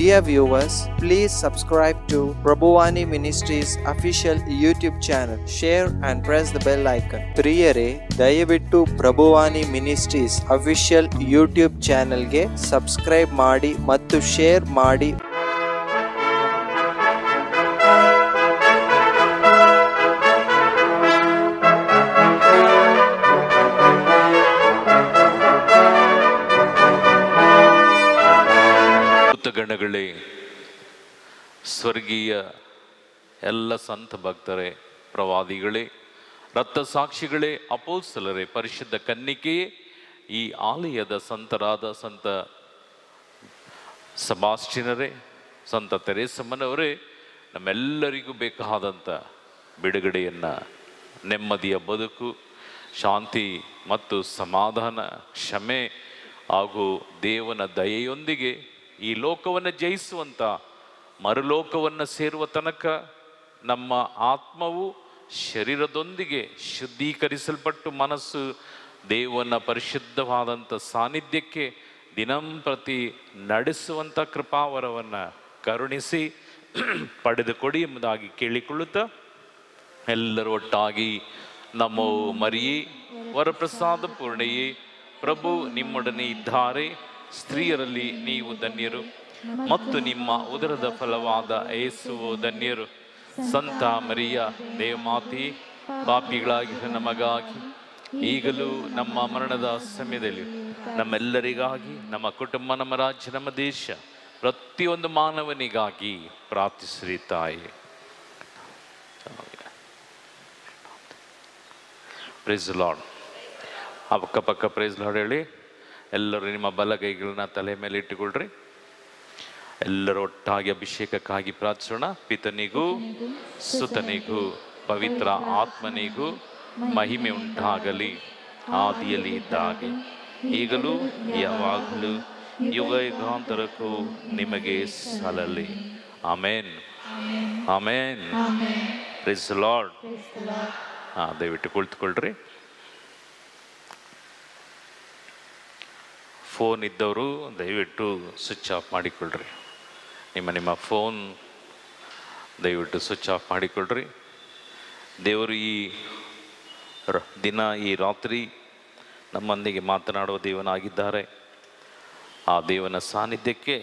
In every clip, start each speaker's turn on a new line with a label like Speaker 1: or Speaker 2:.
Speaker 1: Dear viewers, please subscribe to Prabhuwani Ministries official YouTube channel. Share and press the bell icon. ಪ್ರಿಯರೇ, ದಯವಿಟ್ಟು ಪ್ರಭುವಾನಿ ministries official YouTube ಚಾನೆಲ್ಗೆ subscribe ಮಾಡಿ ಮತ್ತು share ಮಾಡಿ.
Speaker 2: ಗಣಗಳೇ, ಸ್ವರ್ಗೀಯ ಎಲ್ಲ ಸಂತ ಭಕ್ತರೇ, ಪ್ರವಾದಿಗಳೇ, ರಕ್ತಸಾಕ್ಷಿಗಳೇ, ಅಪೋಸ್ತಲರೇ, ಪರಿಶುದ್ಧ ಕನ್ನಿಕೆಯೇ, ಈ ಆಲಯದ ಸಂತರಾದ ಸಂತ ಸಬಾಸ್ಟಿನರೇ, ಸಂತ ತೆರೇಸಮ್ಮನವರೇ, ನಮ್ಮೆಲ್ಲರಿಗೂ ಬೇಕಾದಂಥ ಬಿಡುಗಡೆಯನ್ನು, ನೆಮ್ಮದಿಯ ಬದುಕು, ಶಾಂತಿ ಮತ್ತು ಸಮಾಧಾನ, ಕ್ಷಮೆ ಹಾಗೂ ದೇವನ ದಯೆಯೊಂದಿಗೆ ಈ ಲೋಕವನ್ನು ಜಯಿಸುವಂಥ ಮರುಲೋಕವನ್ನು ಸೇರುವ ತನಕ ನಮ್ಮ ಆತ್ಮವು ಶರೀರದೊಂದಿಗೆ ಶುದ್ಧೀಕರಿಸಲ್ಪಟ್ಟು ಮನಸ್ಸು ದೇವನ ಪರಿಶುದ್ಧವಾದಂಥ ಸಾನ್ನಿಧ್ಯಕ್ಕೆ ದಿನಂಪ್ರತಿ ನಡೆಸುವಂಥ ಕೃಪಾವರವನ್ನು ಕರುಣಿಸಿ ಪಡೆದುಕೊಡಿ ಎಂಬುದಾಗಿ ಕೇಳಿಕೊಳ್ಳುತ್ತಾ, ಎಲ್ಲರೂ ಒಟ್ಟಾಗಿ ನಮೋ ಮರಿಯೇ, ವರಪ್ರಸಾದ ಪೂರ್ಣೆಯೇ, ಪ್ರಭು ನಿಮ್ಮೊಡನೆ ಇದ್ದಾರೆ, ಸ್ತ್ರೀಯರಲ್ಲಿ ನೀವು ಧನ್ಯರು ಮತ್ತು ನಿಮ್ಮ ಉದರದ ಫಲವಾದ ಯೇಸುವು ಧನ್ಯರು. ಸಂತ ಮರಿಯ ದೇವಮಾತೆ, ಪಾಪಿಗಳಾಗಿರುವ ನಮಗಾಗಿ ಈಗಲೂ ನಮ್ಮ ಮರಣದ ಸಮಯದಲ್ಲಿ ನಮ್ಮೆಲ್ಲರಿಗಾಗಿ, ನಮ್ಮ ಕುಟುಂಬ, ನಮ್ಮ ರಾಜ್ಯ, ನಮ್ಮ ದೇಶ, ಪ್ರತಿಯೊಂದು ಮಾನವನಿಗಾಗಿ ಪ್ರಾರ್ಥಿಸಿರಿ ತಾಯಿ. Praise Lord. ಅಕ್ಕಪಕ್ಕ ಪ್ರೈಸ್ ಲಾರ್ಡ್ ಹೇಳಿ. ಎಲ್ಲರೂ ನಿಮ್ಮ ಬಲಗೈಗಳನ್ನ ತಲೆ ಮೇಲೆ ಇಟ್ಟುಕೊಳ್ರಿ. ಎಲ್ಲರೂ ಒಟ್ಟಾಗಿ ಅಭಿಷೇಕಕ್ಕಾಗಿ ಪ್ರಾರ್ಥಿಸೋಣ. ಪಿತನಿಗೂ ಸುತನಿಗೂ ಪವಿತ್ರ ಆತ್ಮನಿಗೂ ಮಹಿಮೆ ಉಂಟಾಗಲಿ, ಆದಿಯಲ್ಲಿ ಇದ್ದಾಗೆ ಈಗಲೂ ಯಾವಾಗಲೂ ಯುಗ ಯುಗಾಂತರಕ್ಕೂ ನಿಮಗೆ ಸಲ್ಲಲಿ. ಆಮೇನ್, ಆಮೇನ್. Price lord. ದಯವಿಟ್ಟು ಕುಳಿತುಕೊಳ್ರಿ. ಫೋನ್ ಇದ್ದವರು ದಯವಿಟ್ಟು ಸ್ವಿಚ್ ಆಫ್ ಮಾಡಿಕೊಳ್ಳ್ರಿ. ನಿಮ್ಮ ಫೋನ್ ದಯವಿಟ್ಟು ಸ್ವಿಚ್ ಆಫ್ ಮಾಡಿಕೊಳ್ಳ್ರಿ. ದೇವರು ಈ ದಿನ, ಈ ರಾತ್ರಿ ನಮ್ಮೊಂದಿಗೆ ಮಾತನಾಡುವ ದೇವನಾಗಿದ್ದಾರೆ. ಆ ದೇವನ ಸಾನ್ನಿಧ್ಯಕ್ಕೆ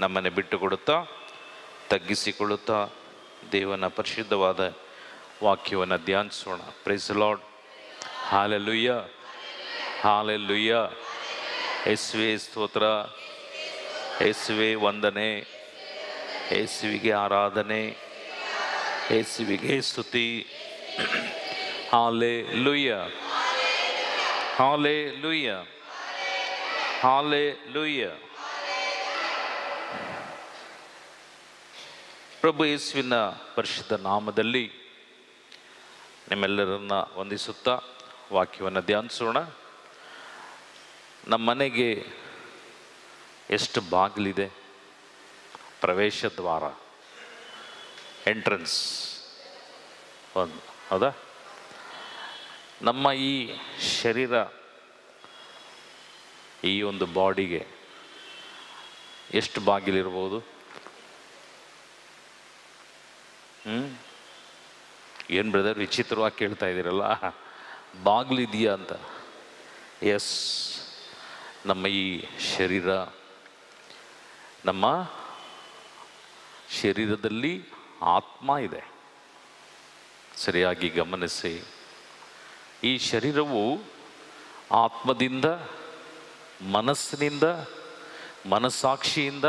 Speaker 2: ನಮ್ಮನ್ನು ಬಿಟ್ಟು ಕೊಡುತ್ತಾ, ತಗ್ಗಿಸಿಕೊಳ್ಳುತ್ತಾ ದೇವನ ಪರಿಶುದ್ಧವಾದ ವಾಕ್ಯವನ್ನು ಧ್ಯಾನಿಸೋಣ. Praise Lord. Hallelujah, hallelujah. ಯೇಸುವೆ ಸ್ತೋತ್ರ, ಯೇಸುವೆ ವಂದನೆ, ಯೇಸುವಿಗೆ ಆರಾಧನೆ, ಯೇಸುವಿಗೆ ಸ್ತುತಿ. Hallelujah, hallelujah, hallelujah. ಪ್ರಭು ಯೇಸುವಿನ ಪರಿಶುದ್ಧ ನಾಮದಲ್ಲಿ ನಿಮ್ಮೆಲ್ಲರನ್ನ ವಂದಿಸುತ್ತಾ ವಾಕ್ಯವನ್ನು ಧ್ಯಾನಿಸೋಣ. ನಮ್ಮ ಮನೆಗೆ ಎಷ್ಟು ಬಾಗಿಲಿದೆ? ಪ್ರವೇಶ ದ್ವಾರ, ಎಂಟ್ರೆನ್ಸ್ ಒಂದು, ಹೌದಾ? ನಮ್ಮ ಈ ಶರೀರ, ಈ ಒಂದು ಬಾಡಿಗೆ ಎಷ್ಟು ಬಾಗಿಲಿರ್ಬೋದು? ಏನು ಬ್ರದರ್ ವಿಚಿತ್ರವಾಗಿ ಕೇಳ್ತಾ ಇದ್ದೀರಲ್ಲ, ಬಾಗಿಲಿದೆಯಾ ಅಂತ. ಎಸ್, ನಮ್ಮ ಈ ಶರೀರ, ನಮ್ಮ ಶರೀರದಲ್ಲಿ ಆತ್ಮ ಇದೆ. ಸರಿಯಾಗಿ ಗಮನಿಸಿ. ಈ ಶರೀರವು ಆತ್ಮದಿಂದ, ಮನಸ್ಸಿನಿಂದ, ಮನಸ್ಸಾಕ್ಷಿಯಿಂದ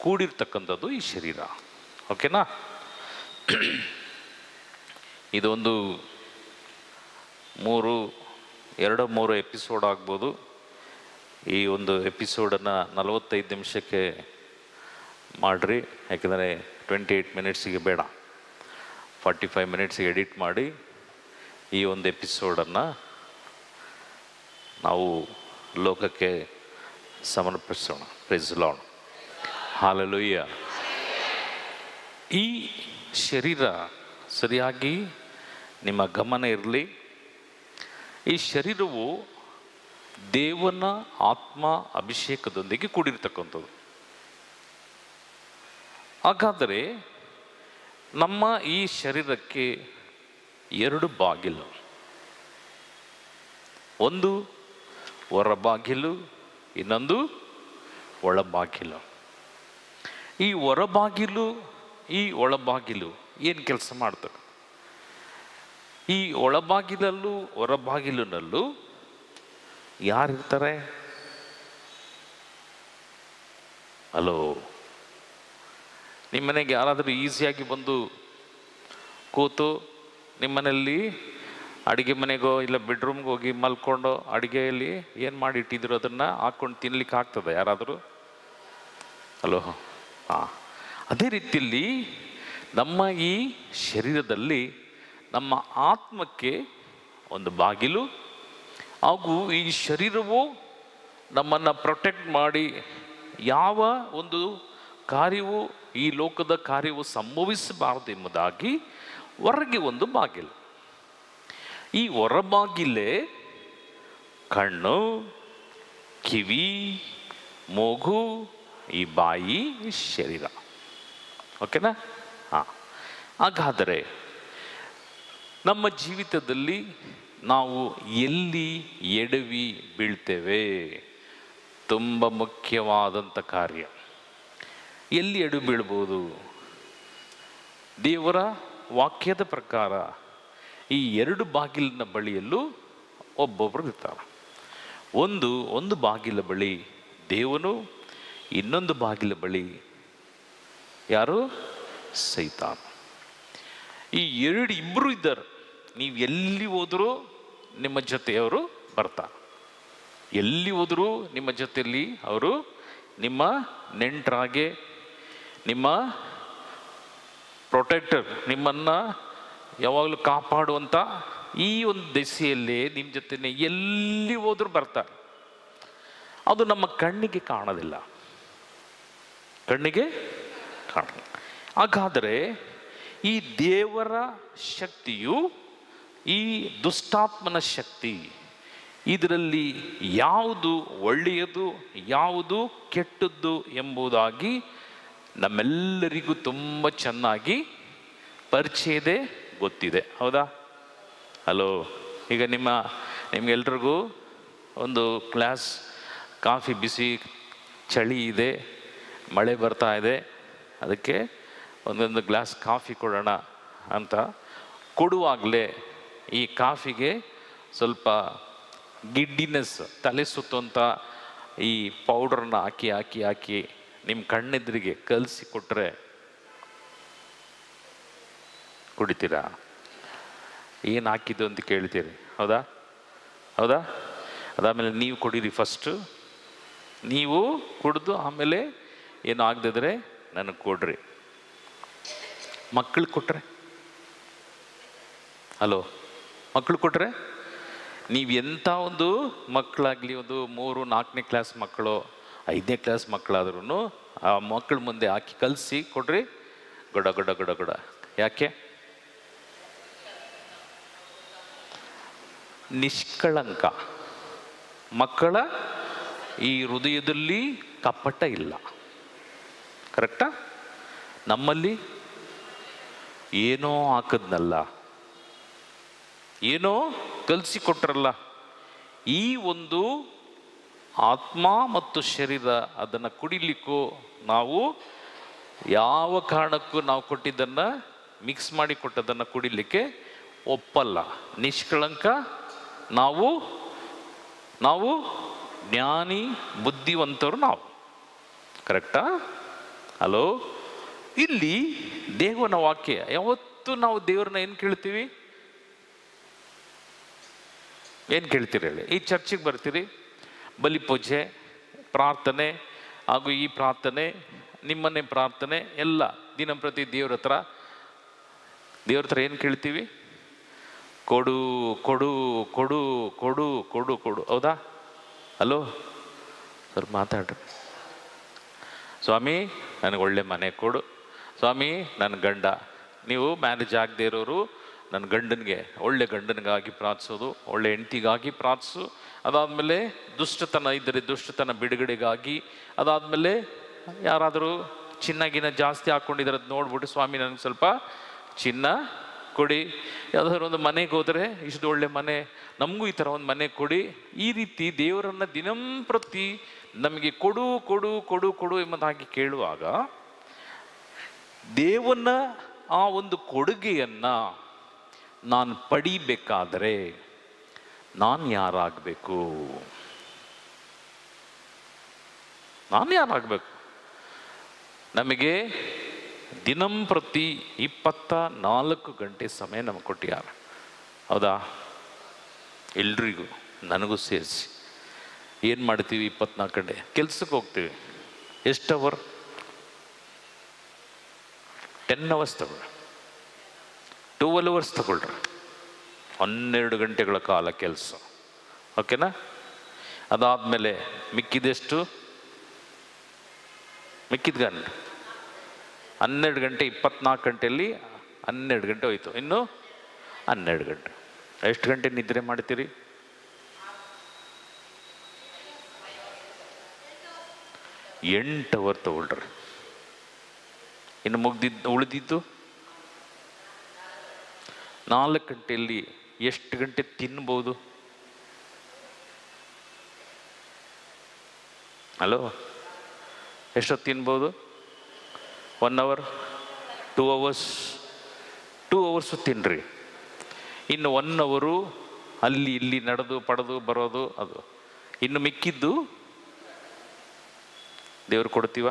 Speaker 2: ಕೂಡಿರ್ತಕ್ಕಂಥದ್ದು ಈ ಶರೀರ. ಓಕೆನಾ? ಇದೊಂದು 2-3 ಎಪಿಸೋಡ್ ಆಗ್ಬೋದು. ಈ ಒಂದು ಎಪಿಸೋಡನ್ನು 45 ನಿಮಿಷಕ್ಕೆ ಮಾಡಿರಿ. ಯಾಕೆಂದರೆ 28 ಮಿನಿಟ್ಸಿಗೆ ಬೇಡ, 45 ಮಿನಿಟ್ಸಿಗೆ ಎಡಿಟ್ ಮಾಡಿ ಈ ಒಂದು ಎಪಿಸೋಡನ್ನು ನಾವು ಲೋಕಕ್ಕೆ ಸಮರ್ಪಿಸೋಣ. Price Lord. ಹಾಲೆಲೂಯ. ಈ ಶರೀರ ಸರಿಯಾಗಿ ನಿಮ್ಮ ಗಮನ ಇರಲಿ. ಈ ಶರೀರವು ದೇವನ ಆತ್ಮ ಅಭಿಷೇಕದೊಂದಿಗೆ ಕೂಡಿರ್ತಕ್ಕಂಥದ್ದು. ಹಾಗಾದರೆ ನಮ್ಮ ಈ ಶರೀರಕ್ಕೆ 2 ಬಾಗಿಲು, ಒಂದು ಹೊರಬಾಗಿಲು, ಇನ್ನೊಂದು ಒಳಬಾಗಿಲು. ಈ ಹೊರಬಾಗಿಲು ಈ ಒಳಬಾಗಿಲು ಏನು ಕೆಲಸ ಮಾಡ್ತವೆ? ಈ ಒಳಬಾಗಿಲಲ್ಲೂ ಹೊರಬಾಗಿಲಿನಲ್ಲೂ ಯಾರಿರ್ತಾರೆ? ಹಲೋ, ನಿಮ್ಮನೆಗೆ ಯಾರಾದರೂ ಈಸಿಯಾಗಿ ಬಂದು ಕೂತು ನಿಮ್ಮನೆಯಲ್ಲಿ ಅಡುಗೆ ಮನೆಗೋ ಇಲ್ಲ ಬೆಡ್ರೂಮ್ಗೆ ಹೋಗಿ ಮಲ್ಕೊಂಡು ಅಡುಗೆಯಲ್ಲಿ ಏನು ಮಾಡಿ ಇಟ್ಟಿದ್ರು ಅದನ್ನು ಹಾಕ್ಕೊಂಡು ತಿನ್ಲಿಕ್ಕೆ ಆಗ್ತದೆ ಯಾರಾದರೂ? ಹಲೋ, ಹಾಂ. ಅದೇ ರೀತಿಯಲ್ಲಿ ನಮ್ಮ ಈ ಶರೀರದಲ್ಲಿ ನಮ್ಮ ಆತ್ಮಕ್ಕೆ ಒಂದು ಬಾಗಿಲು, ಹಾಗೂ ಈ ಶರೀರವು ನಮ್ಮನ್ನು ಪ್ರೊಟೆಕ್ಟ್ ಮಾಡಿ ಯಾವ ಒಂದು ಕಾರ್ಯವು ಈ ಲೋಕದ ಕಾರ್ಯವು ಸಂಭವಿಸಬಾರದು ಎಂಬುದಾಗಿ ಹೊರಗೆ ಒಂದು ಬಾಗಿಲು. ಈ ಹೊರಬಾಗಿಲೇ ಕಣ್ಣು, ಕಿವಿ, ಮೂಗು, ಈ ಬಾಯಿ, ಈ ಶರೀರ. ಓಕೆನಾ? ಹಾಂ. ಹಾಗಾದರೆ ನಮ್ಮ ಜೀವಿತದಲ್ಲಿ ನಾವು ಎಲ್ಲಿ ಎಡವಿ ಬೀಳ್ತೇವೆ? ತುಂಬ ಮುಖ್ಯವಾದಂಥ ಕಾರ್ಯ. ಎಲ್ಲಿ ಎಡು ಬೀಳ್ಬೋದು? ದೇವರ ವಾಕ್ಯದ ಪ್ರಕಾರ ಈ 2 ಬಾಗಿಲಿನ ಬಳಿಯಲ್ಲೂ ಒಬ್ಬೊಬ್ಬರು ಇರ್ತಾರೆ. ಒಂದು ಬಾಗಿಲ ಬಳಿ ದೇವನು, ಇನ್ನೊಂದು ಬಾಗಿಲ ಬಳಿ ಯಾರು? ಸೈತಾನ. ಈ ಇಬ್ಬರು ಇದ್ದಾರೆ. ನೀವು ಎಲ್ಲಿ ಹೋದರೂ ನಿಮ್ಮ ಜೊತೆಯವರು ಬರ್ತಾರೆ. ಎಲ್ಲಿ ಹೋದರೂ ನಿಮ್ಮ ಜೊತೆಯಲ್ಲಿ ಅವರು ನಿಮ್ಮ ನೆಂಟರಾಗೆ, ನಿಮ್ಮ ಪ್ರೊಟೆಕ್ಟರ್, ನಿಮ್ಮನ್ನು ಯಾವಾಗಲೂ ಕಾಪಾಡುವಂಥ ಈ ಒಂದು ದೆಸೆಯಲ್ಲೇ ನಿಮ್ಮ ಜೊತೆ ಎಲ್ಲಿ ಹೋದರೂ ಬರ್ತಾರೆ. ಅದು ನಮ್ಮ ಕಣ್ಣಿಗೆ ಕಾಣೋದಿಲ್ಲ, ಕಣ್ಣಿಗೆ ಕಾಣಲ್ಲ. ಹಾಗಾದರೆ ಈ ದೇವರ ಶಕ್ತಿಯು, ಈ ದುಷ್ಟಾತ್ಮನ ಶಕ್ತಿ, ಇದರಲ್ಲಿ ಯಾವುದು ಒಳ್ಳೆಯದು ಯಾವುದು ಕೆಟ್ಟದ್ದು ಎಂಬುದಾಗಿ ನಮ್ಮೆಲ್ಲರಿಗೂ ತುಂಬ ಚೆನ್ನಾಗಿ ಪರಿಚಯದೇ ಗೊತ್ತಿದೆ. ಹೌದಾ? ಹಲೋ, ಈಗ ನಿಮಗೆಲ್ರಿಗೂ ಒಂದು ಗ್ಲಾಸ್ ಕಾಫಿ, ಬಿಸಿ ಚಳಿ ಇದೆ, ಮಳೆ ಬರ್ತಾ ಇದೆ, ಅದಕ್ಕೆ ಒಂದೊಂದು ಗ್ಲಾಸ್ ಕಾಫಿ ಕೊಡೋಣ ಅಂತ ಕೊಡುವಾಗಲೇ ಈ ಕಾಫಿಗೆ ಸ್ವಲ್ಪ ಗಿಡ್ಡಿನೆಸ್, ತಲೆ ಸುತ್ತುವಂಥ ಈ ಪೌಡ್ರನ್ನ ಹಾಕಿ ಹಾಕಿ ಹಾಕಿ ನಿಮ್ಮ ಕಣ್ಣೆದುರಿಗೆ ಕಲಸಿ ಕೊಟ್ಟರೆ ಕುಡಿತೀರಾ? ಏನು ಹಾಕಿದ್ದು ಅಂತ ಕೇಳ್ತೀರಿ. ಹೌದಾ? ಹೌದಾ? ಅದಾದಮೇಲೆ ನೀವು ಕುಡೀರಿ. ಫಸ್ಟು ನೀವು ಕುಡಿದು ಆಮೇಲೆ ಏನು ಆಗದಿದ್ರೆ ನನಗೆ ಕೊಡ್ರಿ. ಮಕ್ಕಳು ಕೊಟ್ಟರೆ, ಹಲೋ, ಮಕ್ಕಳು ಕೊಟ್ಟರೆ ನೀವು ಎಂಥ ಒಂದು ಮಕ್ಕಳಾಗಲಿ, ಒಂದು 3-4ನೇ ಕ್ಲಾಸ್ ಮಕ್ಕಳು, 5ನೇ ಕ್ಲಾಸ್ ಮಕ್ಕಳಾದ್ರೂ ಆ ಮಕ್ಕಳ ಮುಂದೆ ಹಾಕಿ ಕಲಸಿ ಕೊಡ್ರಿ. ಗೊಡ ಗೊಡ ಗೊಡ ಗೊಡ. ಯಾಕೆ? ನಿಷ್ಕಳಂಕ ಮಕ್ಕಳ ಈ ಹೃದಯದಲ್ಲಿ ಕಪಟ ಇಲ್ಲ. ಕರೆಕ್ಟಾ? ನಮ್ಮಲ್ಲಿ ಏನೋ ಹಾಕದ್ನಲ್ಲ, ಏನೋ ಕಲಿಸಿಕೊಟ್ರಲ್ಲ, ಈ ಒಂದು ಆತ್ಮ ಮತ್ತು ಶರೀರ ಅದನ್ನು ಕುಡಿಲಿಕ್ಕೂ ನಾವು ಯಾವ ಕಾರಣಕ್ಕೂ ನಾವು ಕೊಟ್ಟಿದ್ದನ್ನು ಮಿಕ್ಸ್ ಮಾಡಿ ಕೊಟ್ಟದನ್ನು ಕುಡಿಲಿಕ್ಕೆ ಒಪ್ಪಲ್ಲ. ನಿಷ್ಕಳಂಕ ನಾವು ಜ್ಞಾನಿ ಬುದ್ಧಿವಂತರು ನಾವು. ಕರೆಕ್ಟಾ? ಹಲೋ, ಇಲ್ಲಿ ದೇವನ ವಾಕ್ಯ, ಯಾವತ್ತು ನಾವು ದೇವ್ರನ್ನ ಏನು ಕೇಳ್ತೀವಿ? ಏನು ಕೇಳ್ತೀರಿ ಹೇಳಿ? ಈ ಚರ್ಚಿಗೆ ಬರ್ತೀರಿ, ಬಲಿಪೂಜೆ, ಪ್ರಾರ್ಥನೆ, ಹಾಗೂ ಈ ಪ್ರಾರ್ಥನೆ, ನಿಮ್ಮನೆ ಪ್ರಾರ್ಥನೆ ಎಲ್ಲ ದಿನಂಪ್ರತಿ ದೇವ್ರ ಹತ್ರ ಏನು ಕೇಳ್ತೀವಿ? ಕೊಡು ಕೊಡು ಕೊಡು ಕೊಡು ಕೊಡು ಕೊಡು. ಹೌದಾ? ಹಲೋ, ಸ್ವಲ್ಪ ಮಾತಾಡ್ರಿ. ಸ್ವಾಮಿ ನನಗೆ ಒಳ್ಳೆ ಮನೆ ಕೊಡು, ಸ್ವಾಮಿ ನನ್ನ ಗಂಡ, ನೀವು ಮ್ಯಾರೇಜ್ ಆಗದೆ ಇರೋರು ನನ್ನ ಗಂಡನಿಗೆ, ಒಳ್ಳೆ ಗಂಡನಿಗಾಗಿ ಪ್ರಾರ್ಥಿಸೋದು, ಒಳ್ಳೆ ಹೆಂಡತಿಗಾಗಿ ಪ್ರಾರ್ಥಿಸು. ಅದಾದಮೇಲೆ ದುಷ್ಟತನ ಇದ್ದರೆ ದುಷ್ಟತನ ಬಿಡುಗಡೆಗಾಗಿ, ಅದಾದಮೇಲೆ ಯಾರಾದರೂ ಚಿನ್ನಗಿನ ಜಾಸ್ತಿ ಹಾಕ್ಕೊಂಡಿದ್ದಾರೆ, ಅದು ನೋಡ್ಬಿಟ್ಟು ಸ್ವಾಮಿ ನನಗೆ ಸ್ವಲ್ಪ ಚಿನ್ನ ಕೊಡಿ. ಯಾವುದಾದ್ರು ಒಂದು ಮನೆಗೆ ಹೋದರೆ ಇಷ್ಟು ಒಳ್ಳೆ ಮನೆ, ನಮಗೂ ಈ ಥರ ಒಂದು ಮನೆ ಕೊಡಿ. ಈ ರೀತಿ ದೇವರನ್ನು ದಿನಂಪ್ರತಿ ನಮಗೆ ಕೊಡು ಕೊಡು ಕೊಡು ಕೊಡು ಎಂಬುದಾಗಿ ಕೇಳುವಾಗ ದೇವನ ಆ ಒಂದು ಕೊಡುಗೆಯನ್ನು ನಾನು ಪಡಿಬೇಕಾದರೆ ನಾನು ಯಾರಾಗಬೇಕು? ನಾನು ಯಾರಾಗಬೇಕು? ನಮಗೆ ದಿನಂಪ್ರತಿ 24 ಗಂಟೆ ಸಮಯ ನಮಗೆ ಕೊಟ್ಟಿದ್ದಾರೆ, ಹೌದಾ? ಎಲ್ರಿಗೂ, ನನಗೂ ಸೇರಿಸಿ. ಏನು ಮಾಡ್ತೀವಿ? 24 ಗಂಟೆ ಕೆಲ್ಸಕ್ಕೆ ಹೋಗ್ತೀವಿ. ಎಷ್ಟು ಅವರ್? 10 ಅವರ್ಸ್ ತಗೊಳ್ರಿ, 12 ಅವರ್ಸ್ ತಗೊಳ್ರಿ, 12 ಗಂಟೆಗಳ ಕಾಲ ಕೆಲಸ, ಓಕೆನಾ? ಅದಾದಮೇಲೆ ಮಿಕ್ಕಿದೆಷ್ಟು? ಮಿಕ್ಕಿದ ಗಂಟೆ 12 ಗಂಟೆ. 24 ಗಂಟೆಯಲ್ಲಿ 12 ಗಂಟೆ ಹೋಯ್ತು, ಇನ್ನು 12 ಗಂಟೆ. ಎಷ್ಟು ಗಂಟೆ ನಿದ್ರೆ ಮಾಡ್ತೀರಿ? 8 ಅವರ್ ತಗೊಳ್ರಿ. ಇನ್ನು ಉಳಿದಿದ್ದು 4 ಗಂಟೆಯಲ್ಲಿ ಎಷ್ಟು ಗಂಟೆ ತಿನ್ಬೋದು? ಹಲೋ, ಎಷ್ಟೊತ್ತು ತಿನ್ಬೋದು? 1 ಅವರ್, 2 ಅವರ್ಸ್, 2 ಅವರ್ಸು ತಿನ್ನಿರಿ. ಇನ್ನು 1 ಅವರು ಅಲ್ಲಿ ಇಲ್ಲಿ ನಡೆದು ಪಡೆದು ಬರೋದು ಅದು. ಇನ್ನು ಮಿಕ್ಕಿದ್ದು ದೇವ್ರು ಕೊಡ್ತೀವ?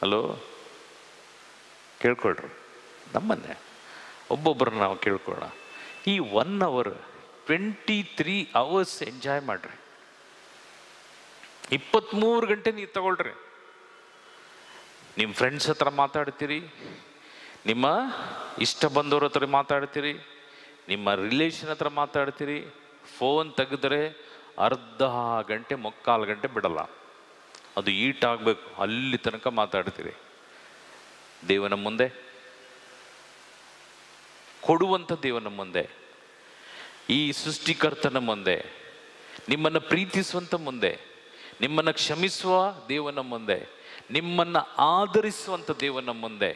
Speaker 2: ಹಲೋ, ಕೇಳ್ಕೊಳ್ರಿ, ನಮ್ಮನ್ನೇ ಒಬ್ಬೊಬ್ಬರು ನಾವು ಕೇಳ್ಕೊಳ್ಳೋಣ. ಈ 1 ಅವರ್ 23 ಅವರ್ಸ್ ಎಂಜಾಯ್ ಮಾಡ್ರಿ. 23 ಗಂಟೆ ನೀವು ತಗೊಳ್ರಿ. ನಿಮ್ಮ ಫ್ರೆಂಡ್ಸ್ ಹತ್ರ ಮಾತಾಡ್ತೀರಿ, ನಿಮ್ಮ ಇಷ್ಟ ಬಂದವ್ರ ಹತ್ರ ಮಾತಾಡ್ತೀರಿ, ನಿಮ್ಮ ರಿಲೇಷನ್ ಹತ್ರ ಮಾತಾಡ್ತೀರಿ. ಫೋನ್ ತೆಗೆದ್ರೆ ಅರ್ಧ ಗಂಟೆ 3/4 ಗಂಟೆ ಬಿಡಲ್ಲ, ಅದು ಈಟ್ ಆಗಬೇಕು, ಅಲ್ಲಿ ತನಕ ಮಾತಾಡ್ತೀರಿ. ದೇವನ ಮುಂದೆ, ಕೊಡುವಂಥ ದೇವನ ಮುಂದೆ, ಈ ಸೃಷ್ಟಿಕರ್ತನ ಮುಂದೆ, ನಿಮ್ಮನ್ನು ಪ್ರೀತಿಸುವಂಥ ಮುಂದೆ, ನಿಮ್ಮನ್ನು ಕ್ಷಮಿಸುವ ದೇವನ ಮುಂದೆ, ನಿಮ್ಮನ್ನು ಆದರಿಸುವಂಥ ದೇವನ ಮುಂದೆ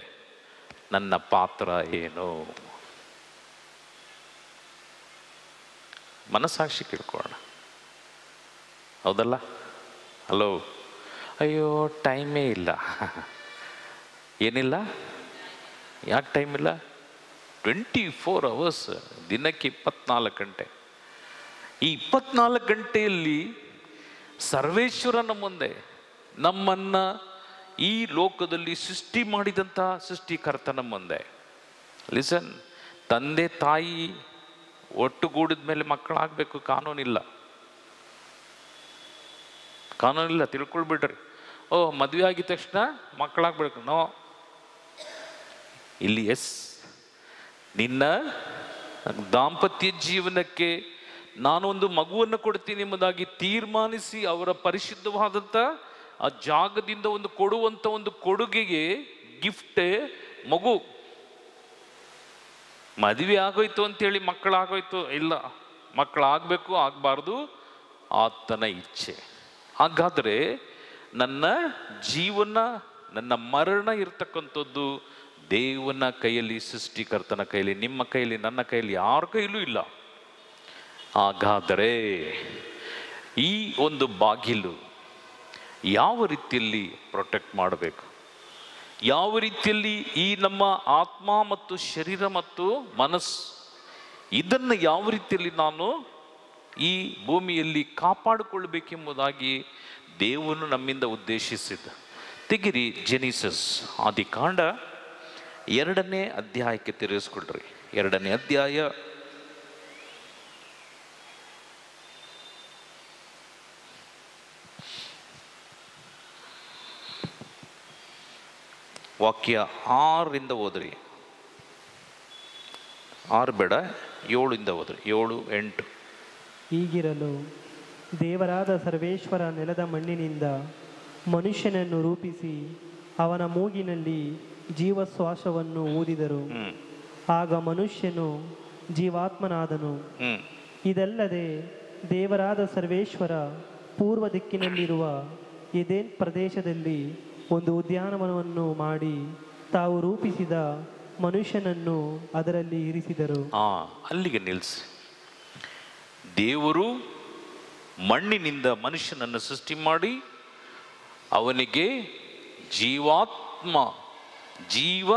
Speaker 2: ನನ್ನ ಪಾತ್ರ ಏನು? ಮನಸ್ಸಾಕ್ಷಿ ಕೇಳ್ಕೊಳ್ಳೋಣ, ಹೌದಲ್ಲ? ಹಲೋ, ಅಯ್ಯೋ ಟೈಮೇ ಇಲ್ಲ. ಏನಿಲ್ಲ? ಯಾಕೆ ಟೈಮ್ ಇಲ್ಲ? 24 ಅವರ್ಸ್, ದಿನಕ್ಕೆ 24 ಗಂಟೆ. ಈ 24 ಗಂಟೆಯಲ್ಲಿ ಸರ್ವೇಶ್ವರನ ಮುಂದೆ, ನಮ್ಮನ್ನು ಈ ಲೋಕದಲ್ಲಿ ಸೃಷ್ಟಿ ಮಾಡಿದಂಥ ಸೃಷ್ಟಿಕರ್ತನ ಮುಂದೆ, ಲಿಸನ್, ತಂದೆ ತಾಯಿ ಒಟ್ಟುಗೂಡಿದ ಮೇಲೆ ಮಕ್ಕಳಾಗಬೇಕು, ಕಾನೂನಿಲ್ಲ, ಕಾನೂನಿಲ್ಲ, ತಿಳ್ಕೊಳ್ಬಿಡ್ರಿ. ಓ, ಮದುವೆ ಆಗಿದ ತಕ್ಷಣ ಮಕ್ಕಳಾಗಬೇಕು, ನೋ. ಇಲ್ಲಿ ಎಸ್, ನಿನ್ನ ದಾಂಪತ್ಯ ಜೀವನಕ್ಕೆ ನಾನೊಂದು ಮಗುವನ್ನು ಕೊಡ್ತೀನಿ ಎಂಬುದಾಗಿ ತೀರ್ಮಾನಿಸಿ ಅವರ ಪರಿಶುದ್ಧವಾದಂಥ ಆ ಜಾಗದಿಂದ ಒಂದು ಕೊಡುವಂಥ ಒಂದು ಕೊಡುಗೆಗೆ ಗಿಫ್ಟೇ ಮಗು. ಮದುವೆ ಆಗೋಯ್ತು ಅಂತೇಳಿ ಮಕ್ಕಳಾಗೋಯ್ತು ಇಲ್ಲ, ಮಕ್ಕಳಾಗಬೇಕು, ಆಗಬಾರ್ದು, ಆತನ ಇಚ್ಛೆ. ಹಾಗಾದರೆ ನನ್ನ ಜೀವನ, ನನ್ನ ಮರಣ ಇರ್ತಕ್ಕಂಥದ್ದು ದೇವನ ಕೈಯಲ್ಲಿ, ಸೃಷ್ಟಿಕರ್ತನ ಕೈಯಲ್ಲಿ, ನಿಮ್ಮ ಕೈಯಲ್ಲಿ, ನನ್ನ ಕೈಯಲ್ಲಿ, ಯಾರ ಕೈಲೂ ಇಲ್ಲ. ಹಾಗಾದರೆ ಈ ಒಂದು ಬಾಗಿಲು ಯಾವ ರೀತಿಯಲ್ಲಿ ಪ್ರೊಟೆಕ್ಟ್ ಮಾಡಬೇಕು, ಯಾವ ರೀತಿಯಲ್ಲಿ ಈ ನಮ್ಮ ಆತ್ಮ ಮತ್ತು ಶರೀರ ಮತ್ತು ಮನಸ್ಸು, ಇದನ್ನು ಯಾವ ರೀತಿಯಲ್ಲಿ ನಾನು ಈ ಭೂಮಿಯಲ್ಲಿ ಕಾಪಾಡಿಕೊಳ್ಳಬೇಕೆಂಬುದಾಗಿ ದೇವನು ನಮ್ಮಿಂದ ಉದ್ದೇಶಿಸಿದ. ತೆಗಿರಿ ಜೆನಿಸಸ್, ಆದಿಕಾಂಡ 2ನೇ ಅಧ್ಯಾಯಕ್ಕೆ ತಿರುಗಿಸ್ಕೊಳ್ರಿ. 2ನೇ ಅಧ್ಯಾಯ ವಾಕ್ಯ 6ರಿಂದ ಓದ್ರಿ. 6 ಬೇಡ, 7ರಿಂದ ಓದ್ರಿ. 7, 8.
Speaker 3: ಹೀಗಿರಲು ದೇವರಾದ ಸರ್ವೇಶ್ವರ ನೆಲದ ಮಣ್ಣಿನಿಂದ ಮನುಷ್ಯನನ್ನು ರೂಪಿಸಿ ಅವನ ಮೂಗಿನಲ್ಲಿ ಜೀವಶ್ವಾಸವನ್ನು ಊದಿದರು. ಆಗ ಮನುಷ್ಯನು ಜೀವಾತ್ಮನಾದನು. ಇದಲ್ಲದೆ ದೇವರಾದ ಸರ್ವೇಶ್ವರ ಪೂರ್ವ ದಿಕ್ಕಿನಲ್ಲಿರುವ ಎದೇನ್ ಪ್ರದೇಶದಲ್ಲಿ ಒಂದು ಉದ್ಯಾನವನವನ್ನು ಮಾಡಿ ತಾವು ರೂಪಿಸಿದ ಮನುಷ್ಯನನ್ನು ಅದರಲ್ಲಿ ಇರಿಸಿದರು.
Speaker 2: ಅಲ್ಲಿಗೆ ನಿಲ್ಲಿಸಿ. ದೇವರು ಮಣ್ಣಿನಿಂದ ಮನುಷ್ಯನನ್ನು ಸೃಷ್ಟಿ ಮಾಡಿ ಅವನಿಗೆ ಜೀವ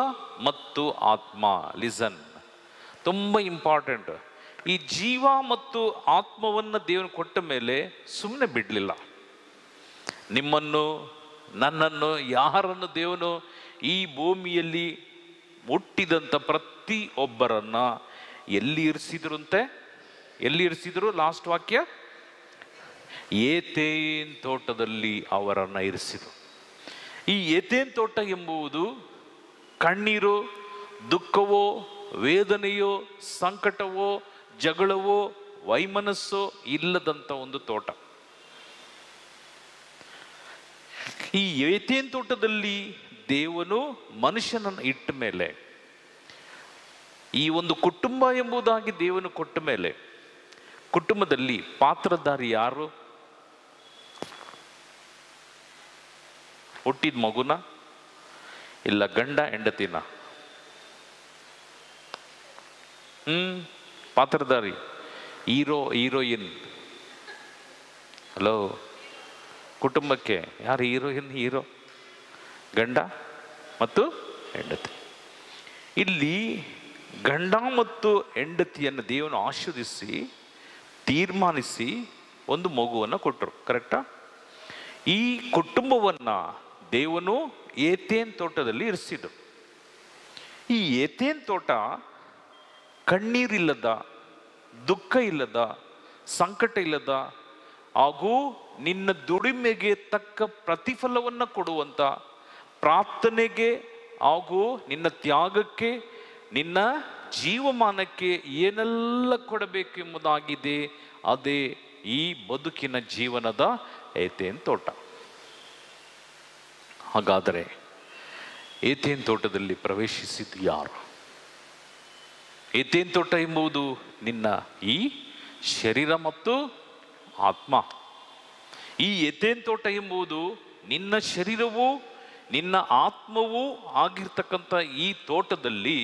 Speaker 2: ಮತ್ತು ಆತ್ಮ, ಲಿಸನ್, ತುಂಬ ಇಂಪಾರ್ಟೆಂಟ್. ಈ ಜೀವ ಮತ್ತು ಆತ್ಮವನ್ನು ದೇವನು ಕೊಟ್ಟ ಮೇಲೆ ಸುಮ್ಮನೆ ಬಿಡಲಿಲ್ಲ. ನಿಮ್ಮನ್ನು ನನ್ನನ್ನು ಯಾರನ್ನು ದೇವನು ಈ ಭೂಮಿಯಲ್ಲಿ ಹುಟ್ಟಿದಂಥ ಪ್ರತಿ ಒಬ್ಬರನ್ನ ಎಲ್ಲಿ ಇರಿಸಿದ್ರು? ಲಾಸ್ಟ್ ವಾಕ್ಯ, ಏತೇನ್ ತೋಟದಲ್ಲಿ ಅವರನ್ನು ಇರಿಸಿದರು. ಈ ಏತೇನ್ ತೋಟ ಎಂಬುದು ಕಣ್ಣೀರೋ, ದುಃಖವೋ, ವೇದನೆಯೋ, ಸಂಕಟವೋ, ಜಗಳವೋ, ವೈಮನಸ್ಸೋ ಇಲ್ಲದಂಥ ಒಂದು ತೋಟ. ಈ ಏತೇನ್ ತೋಟದಲ್ಲಿ ದೇವನು ಮನುಷ್ಯನನ್ನು ಇಟ್ಟ ಮೇಲೆ, ಈ ಒಂದು ಕುಟುಂಬ ಎಂಬುದಾಗಿ ದೇವನು ಕೊಟ್ಟ ಮೇಲೆ, ಕುಟುಂಬದಲ್ಲಿ ಪಾತ್ರಧಾರಿ ಯಾರು? ಹುಟ್ಟಿದ ಮಗುನ, ಇಲ್ಲ ಗಂಡ ಹೆಂಡತಿನ? ಪಾತ್ರಧಾರಿ ಹೀರೋಯಿನ್. ಹಲೋ, ಕುಟುಂಬಕ್ಕೆ ಯಾರು ಹೀರೋ? ಗಂಡ ಮತ್ತು ಹೆಂಡತಿ. ಇಲ್ಲಿ ಗಂಡ ಮತ್ತು ಹೆಂಡತಿಯನ್ನು ದೇವನು ಆಶೀರ್ವದಿಸಿ ತೀರ್ಮಾನಿಸಿ ಒಂದು ಮಗುವನ್ನು ಕೊಟ್ಟರು. ಕರೆಕ್ಟಾ? ಈ ಕುಟುಂಬವನ್ನು ದೇವನು ಏತೇನ್ ತೋಟದಲ್ಲಿ ಇರಿಸಿದರು. ಈ ಏತೇನ್ ತೋಟ ಕಣ್ಣೀರಿಲ್ಲದ, ದುಃಖ ಇಲ್ಲದ, ಸಂಕಟ ಇಲ್ಲದ, ಹಾಗೂ ನಿನ್ನ ದುಡಿಮೆಗೆ ತಕ್ಕ ಪ್ರತಿಫಲವನ್ನು ಕೊಡುವಂಥ, ಪ್ರಾರ್ಥನೆಗೆ ಹಾಗೂ ನಿನ್ನ ತ್ಯಾಗಕ್ಕೆ, ನಿನ್ನ ಜೀವಮಾನಕ್ಕೆ ಏನೆಲ್ಲ ಕೊಡಬೇಕು ಎಂಬುದಾಗಿದೆ, ಅದೇ ಈ ಬದುಕಿನ ಜೀವನದ ಏತೇನ್ ತೋಟ. ಹಾಗಾದರೆ ಏತೇನ್ ತೋಟದಲ್ಲಿ ಪ್ರವೇಶಿಸಿದ್ದು ಯಾರು? ಏತೇನ್ ತೋಟ ಎಂಬುದು ನಿನ್ನ ಈ ಶರೀರ ಮತ್ತು ಆತ್ಮ. ಈ ಏತೇನ್ ತೋಟ ಎಂಬುದು ನಿನ್ನ ಶರೀರವೂ ನಿನ್ನ ಆತ್ಮವೂ ಆಗಿರ್ತಕ್ಕಂಥ ಈ ತೋಟದಲ್ಲಿ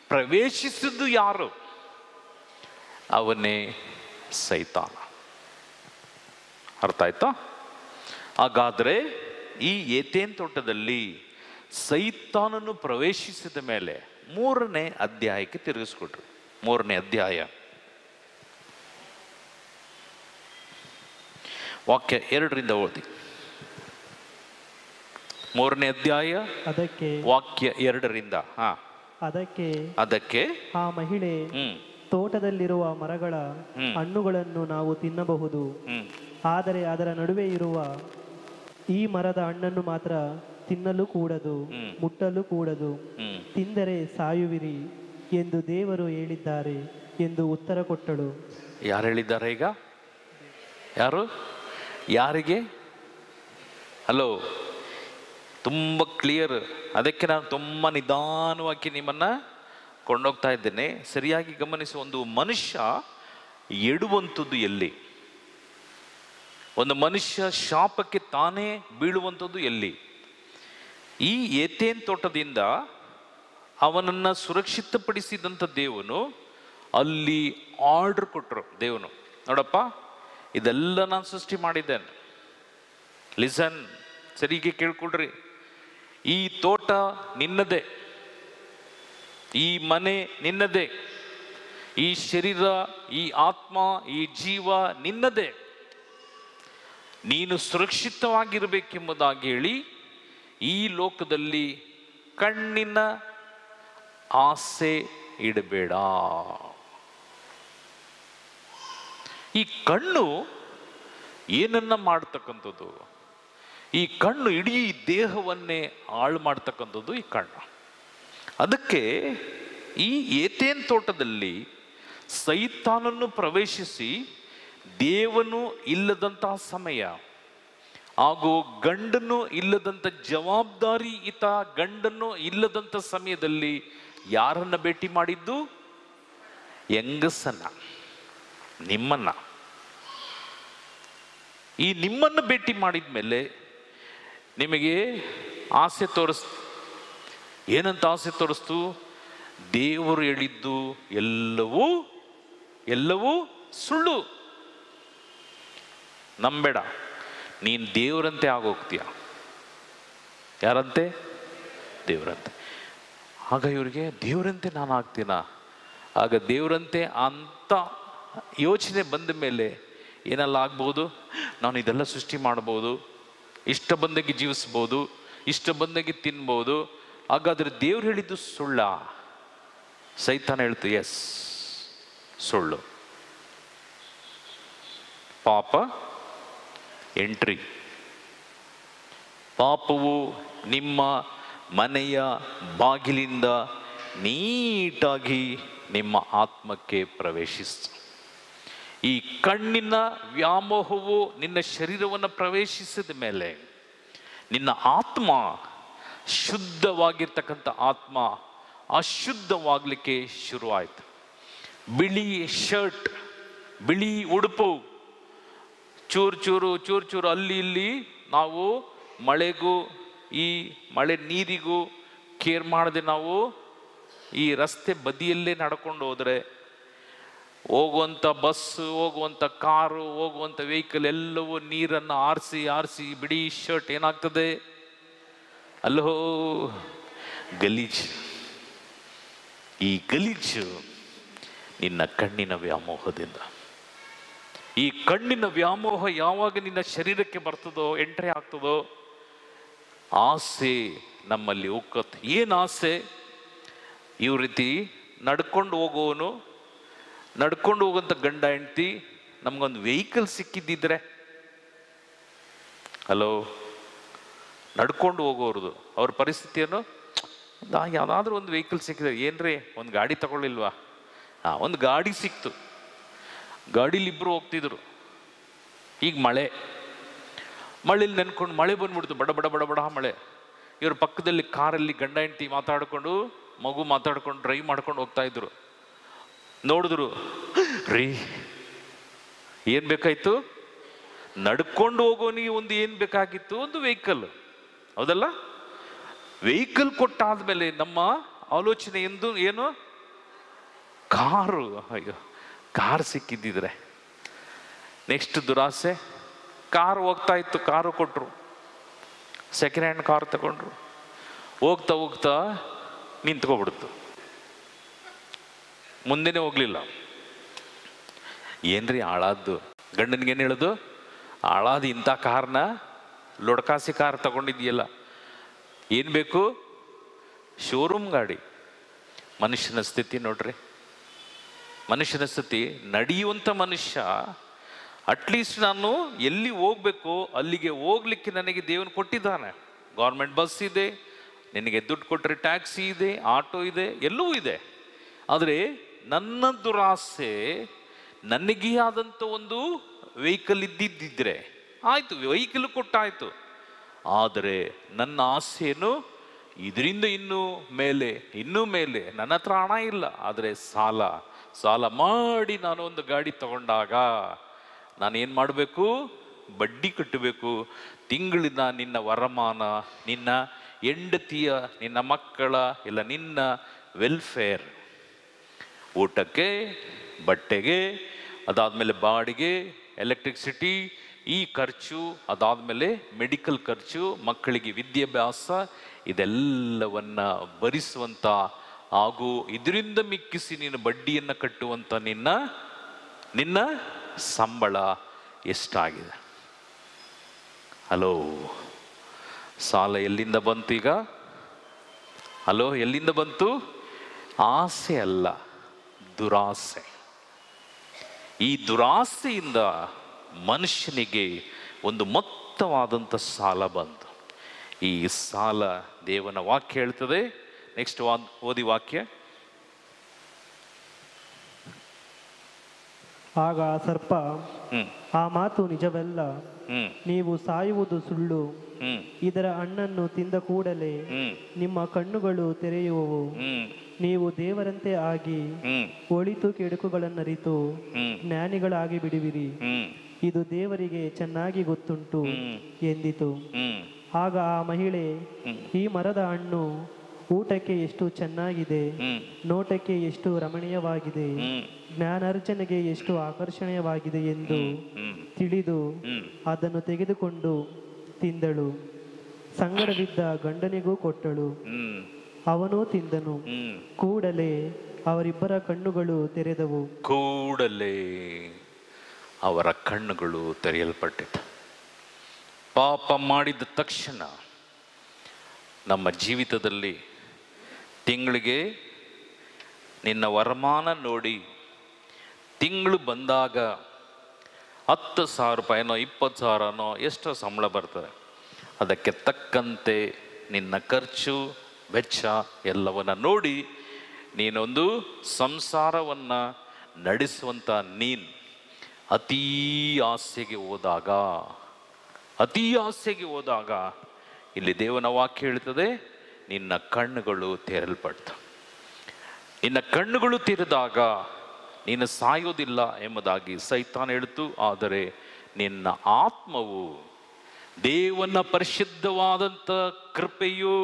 Speaker 2: ಪ್ರವೇಶಿಸಿದ್ದು ಯಾರು? ಅವನೇ ಸೈತಾನ. ಅರ್ಥ ಆಯ್ತಾ? ಹಾಗಾದರೆ ಈ ಏತೇನ್ ತೋಟದಲ್ಲಿ ಸೈತಾನನು ಪ್ರವೇಶಿಸಿದ ಮೇಲೆ 3ನೇ ಅಧ್ಯಾಯಕ್ಕೆ ತಿರುಗಿಸ್ಕೊಟ್ರು. 3ನೇ ಅಧ್ಯಾಯ ವಾಕ್ಯ 2ರಿಂದ ಓದಿ. 3ನೇ ಅಧ್ಯಾಯ
Speaker 3: ಅದಕ್ಕೆ
Speaker 2: ವಾಕ್ಯ 2ರಿಂದ. ಅದಕ್ಕೆ
Speaker 3: ಆ ಮಹಿಳೆ, ತೋಟದಲ್ಲಿರುವ ಮರಗಳ ಹಣ್ಣುಗಳನ್ನು ನಾವು ತಿನ್ನಬಹುದು, ಆದರೆ ಅದರ ನಡುವೆ ಇರುವ ಈ ಮರದ ಹಣ್ಣನ್ನು ಮಾತ್ರ ತಿನ್ನಲು ಕೂಡದು, ಮುಟ್ಟಲು ಕೂಡದು, ತಿಂದರೆ ಸಾಯುವಿರಿ ಎಂದು ದೇವರು ಹೇಳಿದ್ದಾರೆ ಎಂದು ಉತ್ತರ ಕೊಟ್ಟಳು.
Speaker 2: ಯಾರು ಹೇಳಿದ್ದಾರೆ? ಈಗ ಯಾರಿಗೆ? ಹಲೋ, ತುಂಬ ಕ್ಲಿಯರ್. ಅದಕ್ಕೆ ನಾನು ತುಂಬ ನಿಧಾನವಾಗಿ ನಿಮ್ಮನ್ನು ಕೊಂಡೋಗ್ತಾ ಇದ್ದೇನೆ. ಸರಿಯಾಗಿ ಗಮನಿಸಿ. ಒಂದು ಮನುಷ್ಯ ಎಡುವಂಥದ್ದು ಎಲ್ಲಿ? ಒಂದು ಮನುಷ್ಯ ಶಾಪಕ್ಕೆ ತಾನೇ ಬೀಳುವಂಥದ್ದು ಎಲ್ಲಿ? ಈ ಏತೇನ್ ತೋಟದಿಂದ ಅವನನ್ನು ಸುರಕ್ಷಿತಪಡಿಸಿದಂಥ ದೇವನು ಅಲ್ಲಿ ಆರ್ಡರ್ ಕೊಟ್ಟರು. ದೇವನು, ನೋಡಪ್ಪ, ಇದೆಲ್ಲ ನಾನು ಸೃಷ್ಟಿ ಮಾಡಿದ್ದೇನೆ. ಲಿಸನ್, ಸರಿಗೆ ಕೇಳ್ಕೊಳ್ರಿ. ಈ ತೋಟ ನಿನ್ನದೇ, ಈ ಮನೆ ನಿನ್ನದೇ, ಈ ಶರೀರ, ಈ ಆತ್ಮ, ಈ ಜೀವ ನಿನ್ನದೇ. ನೀನು ಸುರಕ್ಷಿತವಾಗಿರಬೇಕೆಂಬುದಾಗಿ ಹೇಳಿ ಈ ಲೋಕದಲ್ಲಿ ಕಣ್ಣಿನ ಆಸೆ ಇಡಬೇಡ. ಈ ಕಣ್ಣು ಏನನ್ನ ಮಾಡ್ತಕ್ಕಂಥದ್ದು? ಈ ಕಣ್ಣು ಇಡೀ ದೇಹವನ್ನೇ ಹಾಳು ಮಾಡ್ತಕ್ಕಂಥದ್ದು ಈ ಕಣ್ಣು. ಅದಕ್ಕೆ ಈ ಏತೇನ್ ತೋಟದಲ್ಲಿ ಸೈತಾನನ್ನು ಪ್ರವೇಶಿಸಿ ದೇವನು ಇಲ್ಲದಂತಹ ಸಮಯ ಹಾಗೂ ಗಂಡನು ಇಲ್ಲದಂಥ ಜವಾಬ್ದಾರಿಯುತ ಗಂಡನು ಇಲ್ಲದಂಥ ಸಮಯದಲ್ಲಿ ಯಾರನ್ನ ಭೇಟಿ ಮಾಡಿದ್ದು? ಹೆಂಗಸನ್ನ, ನಿಮ್ಮನ್ನ. ಈ ನಿಮ್ಮನ್ನು ಭೇಟಿ ಮಾಡಿದ ಮೇಲೆ ನಿಮಗೆ ಆಸೆ ಏನಂತ ಆಸೆ ತೋರಿಸ್ತು? ದೇವರು ಹೇಳಿದ್ದು ಎಲ್ಲವೂ ಸುಳ್ಳು. ನಂಬೇಡ, ನೀನು ದೇವರಂತೆ ಆಗೋಗ್ತೀಯ. ಯಾರಂತೆ? ದೇವರಂತೆ. ಆಗ ಇವರಿಗೆ ದೇವರಂತೆ ನಾನು ಆಗ್ತೀನ? ಆಗ ದೇವರಂತೆ ಅಂತ ಯೋಚನೆ ಬಂದ ಮೇಲೆ ಏನೆಲ್ಲ ಆಗ್ಬೋದು? ನಾನು ಇದೆಲ್ಲ ಸೃಷ್ಟಿ ಮಾಡ್ಬೋದು, ಇಷ್ಟ ಬಂದಾಗಿ ಜೀವಿಸ್ಬೋದು, ಇಷ್ಟ ಬಂದಾಗಿ ತಿನ್ಬೋದು. ಹಾಗಾದ್ರೆ ದೇವ್ರು ಹೇಳಿದ್ದು ಸುಳ್ಳ? ಸೈತಾನ ಹೇಳ್ತು ಎಸ್, ಸುಳ್ಳು. ಪಾಪ ಎಂಟ್ರಿ. ಪಾಪವು ನಿಮ್ಮ ಮನೆಯ ಬಾಗಿಲಿಂದ ನೀಟಾಗಿ ನಿಮ್ಮ ಆತ್ಮಕ್ಕೆ ಪ್ರವೇಶಿಸ್ತು. ಈ ಕಣ್ಣಿನ ವ್ಯಾಮೋಹವು ನಿನ್ನ ಶರೀರವನ್ನು ಪ್ರವೇಶಿಸಿದ ಮೇಲೆ ನಿನ್ನ ಆತ್ಮ, ಶುದ್ಧವಾಗಿರ್ತಕ್ಕಂಥ ಆತ್ಮ ಅಶುದ್ಧವಾಗಲಿಕ್ಕೆ ಶುರುವಾಯಿತು. ಬಿಳಿ ಶರ್ಟ್, ಬಿಳಿ ಉಡುಪು, ಚೂರು ಚೂರು ಅಲ್ಲಿ ಇಲ್ಲಿ ನಾವು ಮಳೆಗೂ ಈ ಮಳೆ ನೀರಿಗೂ ಕೇರ್ ಮಾಡದೆ ನಾವು ಈ ರಸ್ತೆ ಬದಿಯಲ್ಲೇ ನಡ್ಕೊಂಡು ಹೋದರೆ, ಹೋಗುವಂಥ ಬಸ್ಸು, ಹೋಗುವಂಥ ಕಾರು, ಹೋಗುವಂಥ ವೆಹಿಕಲ್ ಎಲ್ಲವೂ ನೀರನ್ನು ಆರಿಸಿ ಬಿಡಿ ಶರ್ಟ್ ಏನಾಗ್ತದೆ? ಅಲ್ಲೋ ಗಲೀಜು. ಈ ಗಲೀಜು ನಿನ್ನ ಕಣ್ಣಿನ ವ್ಯಾಮೋಹದಿಂದ. ಈ ಕಣ್ಣಿನ ವ್ಯಾಮೋಹ ಯಾವಾಗ ನಿನ್ನ ಶರೀರಕ್ಕೆ ಬರ್ತದೋ, ಎಂಟ್ರಿ ಆಗ್ತದೋ, ಆಸೆ ನಮ್ಮಲ್ಲಿ ಉಕ್ಕತ್ತು. ಏನು ಆಸೆ? ಈ ರೀತಿ ನಡ್ಕೊಂಡು ಹೋಗೋನು, ನಡ್ಕೊಂಡು ಹೋಗುವಂಥ ಗಂಡ ಹೆಂಡ್ತಿ ನಮಗೊಂದು ವೆಹಿಕಲ್ ಸಿಕ್ಕಿದ್ದಿದ್ರೆ, ಹಲೋ, ನಡ್ಕೊಂಡು ಹೋಗೋರ್ದು ಅವ್ರ ಪರಿಸ್ಥಿತಿಯನ್ನು, ಯಾವುದಾದ್ರೂ ಒಂದು ವೆಹಿಕಲ್ ಸಿಕ್ಕಿದ್ರೆ, ಏನ್ರಿ ಒಂದು ಗಾಡಿ ತಗೊಳ್ಳಿಲ್ವಾ? ಒಂದು ಗಾಡಿ ಸಿಕ್ತು, ಗಾಡೀಲಿ ಇಬ್ಬರು ಹೋಗ್ತಿದ್ರು. ಈಗ ಮಳೆಲಿ ನೆನ್ಕೊಂಡು ಮಳೆ ಬಂದ್ಬಿಡ್ತು, ಬಡ ಬಡ ಬಡ ಬಡ ಮಳೆ. ಇವ್ರ ಪಕ್ಕದಲ್ಲಿ ಕಾರಲ್ಲಿ ಗಂಡ ಹೆಂಡ್ತಿ ಮಾತಾಡ್ಕೊಂಡು, ಮಗು ಮಾತಾಡ್ಕೊಂಡು ಡ್ರೈವ್ ಮಾಡ್ಕೊಂಡು ಹೋಗ್ತಾ ಇದ್ರು. ನೋಡಿದ್ರು, ರೀ ಏನು ಬೇಕಾಯ್ತು? ನಡ್ಕೊಂಡು ಹೋಗೋನಿಗೆ ಒಂದು ಏನು ಬೇಕಾಗಿತ್ತು? ಒಂದು ವೆಹಿಕಲ್. ಹೌದಲ್ಲ? ವೆಹಿಕಲ್ ಕೊಟ್ಟಾದ್ಮೇಲೆ ನಮ್ಮ ಆಲೋಚನೆ ಏನು? ಕಾರು. ಅಯ್ಯೋ, ಕಾರ್ ಸಿಕ್ಕಿದ್ದಿದ್ರೆ. ನೆಕ್ಸ್ಟ್ ದುರಾಸೆ, ಕಾರು ಹೋಗ್ತಾ ಇತ್ತು, ಕಾರು ಕೊಟ್ಟರು, ಸೆಕೆಂಡ್ ಹ್ಯಾಂಡ್ ಕಾರ್ ತಗೊಂಡ್ರು. ಹೋಗ್ತಾ ಹೋಗ್ತಾ ನಿಂತ್ಕೊಬಿಡ್ತು, ಮುಂದೆನೇ ಹೋಗ್ಲಿಲ್ಲ. ಏನ್ರಿ ಹಾಳಾದ್ದು? ಗಂಡನಿಗೇನು ಹೇಳೋದು? ಹಾಳಾದ ಇಂಥ ಕಾರ್ನ, ಲೊಡ್ಕಾಸಿ ಕಾರ್ ತಗೊಂಡಿದ್ಯಲ್ಲ, ಏನು ಬೇಕು? ಶೋರೂಮ್ ಗಾಡಿ. ಮನುಷ್ಯನ ಸ್ಥಿತಿ ನೋಡ್ರಿ, ಮನುಷ್ಯನ ಸ್ಥಿತಿ. ನಡೆಯುವಂಥ ಮನುಷ್ಯ, ಅಟ್ಲೀಸ್ಟ್ ನಾನು ಎಲ್ಲಿ ಹೋಗ್ಬೇಕು ಅಲ್ಲಿಗೆ ಹೋಗ್ಲಿಕ್ಕೆ ನನಗೆ ದೇವನು ಕೊಟ್ಟಿದ್ದಾನೆ. ಗೌರ್ಮೆಂಟ್ ಬಸ್ ಇದೆ, ನಿನಗೆ ದುಡ್ಡು ಕೊಟ್ಟರೆ ಟ್ಯಾಕ್ಸಿ ಇದೆ, ಆಟೋ ಇದೆ, ಎಲ್ಲವೂ ಇದೆ. ಆದರೆ ನನ್ನ ದುರಾಸೆ, ನನಗೇ ಆದಂಥ ಒಂದು ವೆಹಿಕಲ್ ಇದ್ದಿದ್ದಿದ್ರೆ ಆಯಿತು, ವೆಹಿಕಲ್ ಕೊಟ್ಟಾಯಿತು. ಆದರೆ ನನ್ನ ಆಸೆಯನ್ನು ಇದರಿಂದ ಇನ್ನೂ ಮೇಲೆ. ನನ್ನ ಹತ್ರ ಹಣ ಇಲ್ಲ, ಆದರೆ ಸಾಲ ಮಾಡಿ ನಾನು ಒಂದು ಗಾಡಿ ತಗೊಂಡಾಗ ನಾನೇನು ಮಾಡಬೇಕು? ಬಡ್ಡಿ ಕಟ್ಟಬೇಕು. ತಿಂಗಳಿನ ನಿನ್ನ ವರಮಾನ, ನಿನ್ನ ಹೆಂಡತಿಯ, ನಿನ್ನ ಮಕ್ಕಳ, ಇಲ್ಲ ನಿನ್ನ ವೆಲ್ಫೇರ್, ಊಟಕ್ಕೆ, ಬಟ್ಟೆಗೆ, ಅದಾದಮೇಲೆ ಬಾಡಿಗೆ, ಎಲೆಕ್ಟ್ರಿಸಿಟಿ, ಈ ಖರ್ಚು, ಅದಾದಮೇಲೆ ಮೆಡಿಕಲ್ ಖರ್ಚು, ಮಕ್ಕಳಿಗೆ ವಿದ್ಯಾಭ್ಯಾಸ, ಇದೆಲ್ಲವನ್ನ ಭರಿಸುವಂಥ ಹಾಗೂ ಇದರಿಂದ ಮಿಕ್ಕಿಸಿ ನೀನು ಬಡ್ಡಿಯನ್ನು ಕಟ್ಟುವಂಥ ನಿನ್ನ ಸಂಬಳ ಎಷ್ಟಾಗಿದೆ? ಹಲೋ, ಸಾಲ ಎಲ್ಲಿಂದ ಬಂತು ಈಗ? ಹಲೋ, ಎಲ್ಲಿಂದ ಬಂತು? ಆಸೆ ಅಲ್ಲ, ದುರಾಸೆ. ಈ ದುರಾಸೆಯಿಂದ ಮನುಷ್ಯನಿಗೆ ಒಂದು ಮೊತ್ತವಾದಂಥ ಸಾಲ ಬಂತು. ಈ ಸಾಲ ದೇವನ ವಾಕ್ಯ ಹೇಳ್ತದೆ. ನೆಕ್ಸ್ಟ್ ಓದಿ ವಾಕ್ಯ.
Speaker 3: ಆಗ ಸರ್ಪ, ಆ ಮಾತು ನಿಜವಲ್ಲ, ನೀವು ಸಾಯುವುದು ಸುಳ್ಳು. ಇದರ ಹಣ್ಣನ್ನು ತಿಂದ ಕೂಡಲೇ ನಿಮ್ಮ ಕಣ್ಣುಗಳು ತೆರೆಯುವವು, ನೀವು ದೇವರಂತೆ ಆಗಿ ಒಳಿತು ಕೆಡುಕುಗಳನ್ನರಿತು ಜ್ಞಾನಿಗಳಾಗಿ ಬಿಡುವಿರಿ. ಇದು ದೇವರಿಗೆ ಚೆನ್ನಾಗಿ ಗೊತ್ತುಂಟು ಎಂದಿತು. ಆಗ ಆ ಮಹಿಳೆ, ಈ ಮರದ ಹಣ್ಣು ಊಟಕ್ಕೆ ಎಷ್ಟು ಚೆನ್ನಾಗಿದೆ, ನೋಟಕ್ಕೆ ಎಷ್ಟು ರಮಣೀಯವಾಗಿದೆ, ಜ್ಞಾನಾರ್ಜನೆಗೆ ಎಷ್ಟು ಆಕರ್ಷಣೀಯವಾಗಿದೆ ಎಂದು ತಿಳಿದು ಅದನ್ನು ತೆಗೆದುಕೊಂಡು ತಿಂದಳು. ಸಂಗಡವಿದ್ದ ಗಂಡನಿಗೂ ಕೊಟ್ಟಳು. ಅವನೂ ತಿಂದನು. ಕೂಡಲೇ ಅವರಿಬ್ಬರ ಕಣ್ಣುಗಳು ತೆರೆದವು.
Speaker 2: ಕೂಡಲೇ ಅವರ ಕಣ್ಣುಗಳು ತೆರೆಯಲ್ಪಟ್ಟಿತು. ಪಾಪ ಮಾಡಿದ ತಕ್ಷಣ ನಮ್ಮ ಜೀವಿತದಲ್ಲಿ ತಿಂಗಳಿಗೆ ನಿನ್ನ ವರಮಾನ ನೋಡಿ ತಿಂಗಳು ಬಂದಾಗ 10,000 ರೂಪಾಯಿನೋ 20,000ನೋ ಎಷ್ಟೋ ಸಂಬಳ ಬರ್ತದೆ. ಅದಕ್ಕೆ ತಕ್ಕಂತೆ ನಿನ್ನ ಖರ್ಚು ವೆಚ್ಚ ಎಲ್ಲವನ್ನ ನೋಡಿ ನೀನೊಂದು ಸಂಸಾರವನ್ನು ನಡೆಸುವಂಥ ನೀನು ಅತೀ ಆಸೆಗೆ ಹೋದಾಗ ಇಲ್ಲಿ ದೇವನ ವಾಕ್ಯ ಹೇಳ್ತದೆ, ನಿನ್ನ ಕಣ್ಣುಗಳು ತೆರೆಯಲ್ಪಡ್ತ. ನಿನ್ನ ಕಣ್ಣುಗಳು ತೆರೆದಾಗ ನೀನು ಸಾಯೋದಿಲ್ಲ ಎಂಬುದಾಗಿ ಸೈತಾನ ಹೇಳ್ತು. ಆದರೆ ನಿನ್ನ ಆತ್ಮವು ದೇವನ ಪರಿಶುದ್ಧವಾದಂಥ ಕೃಪೆಯು,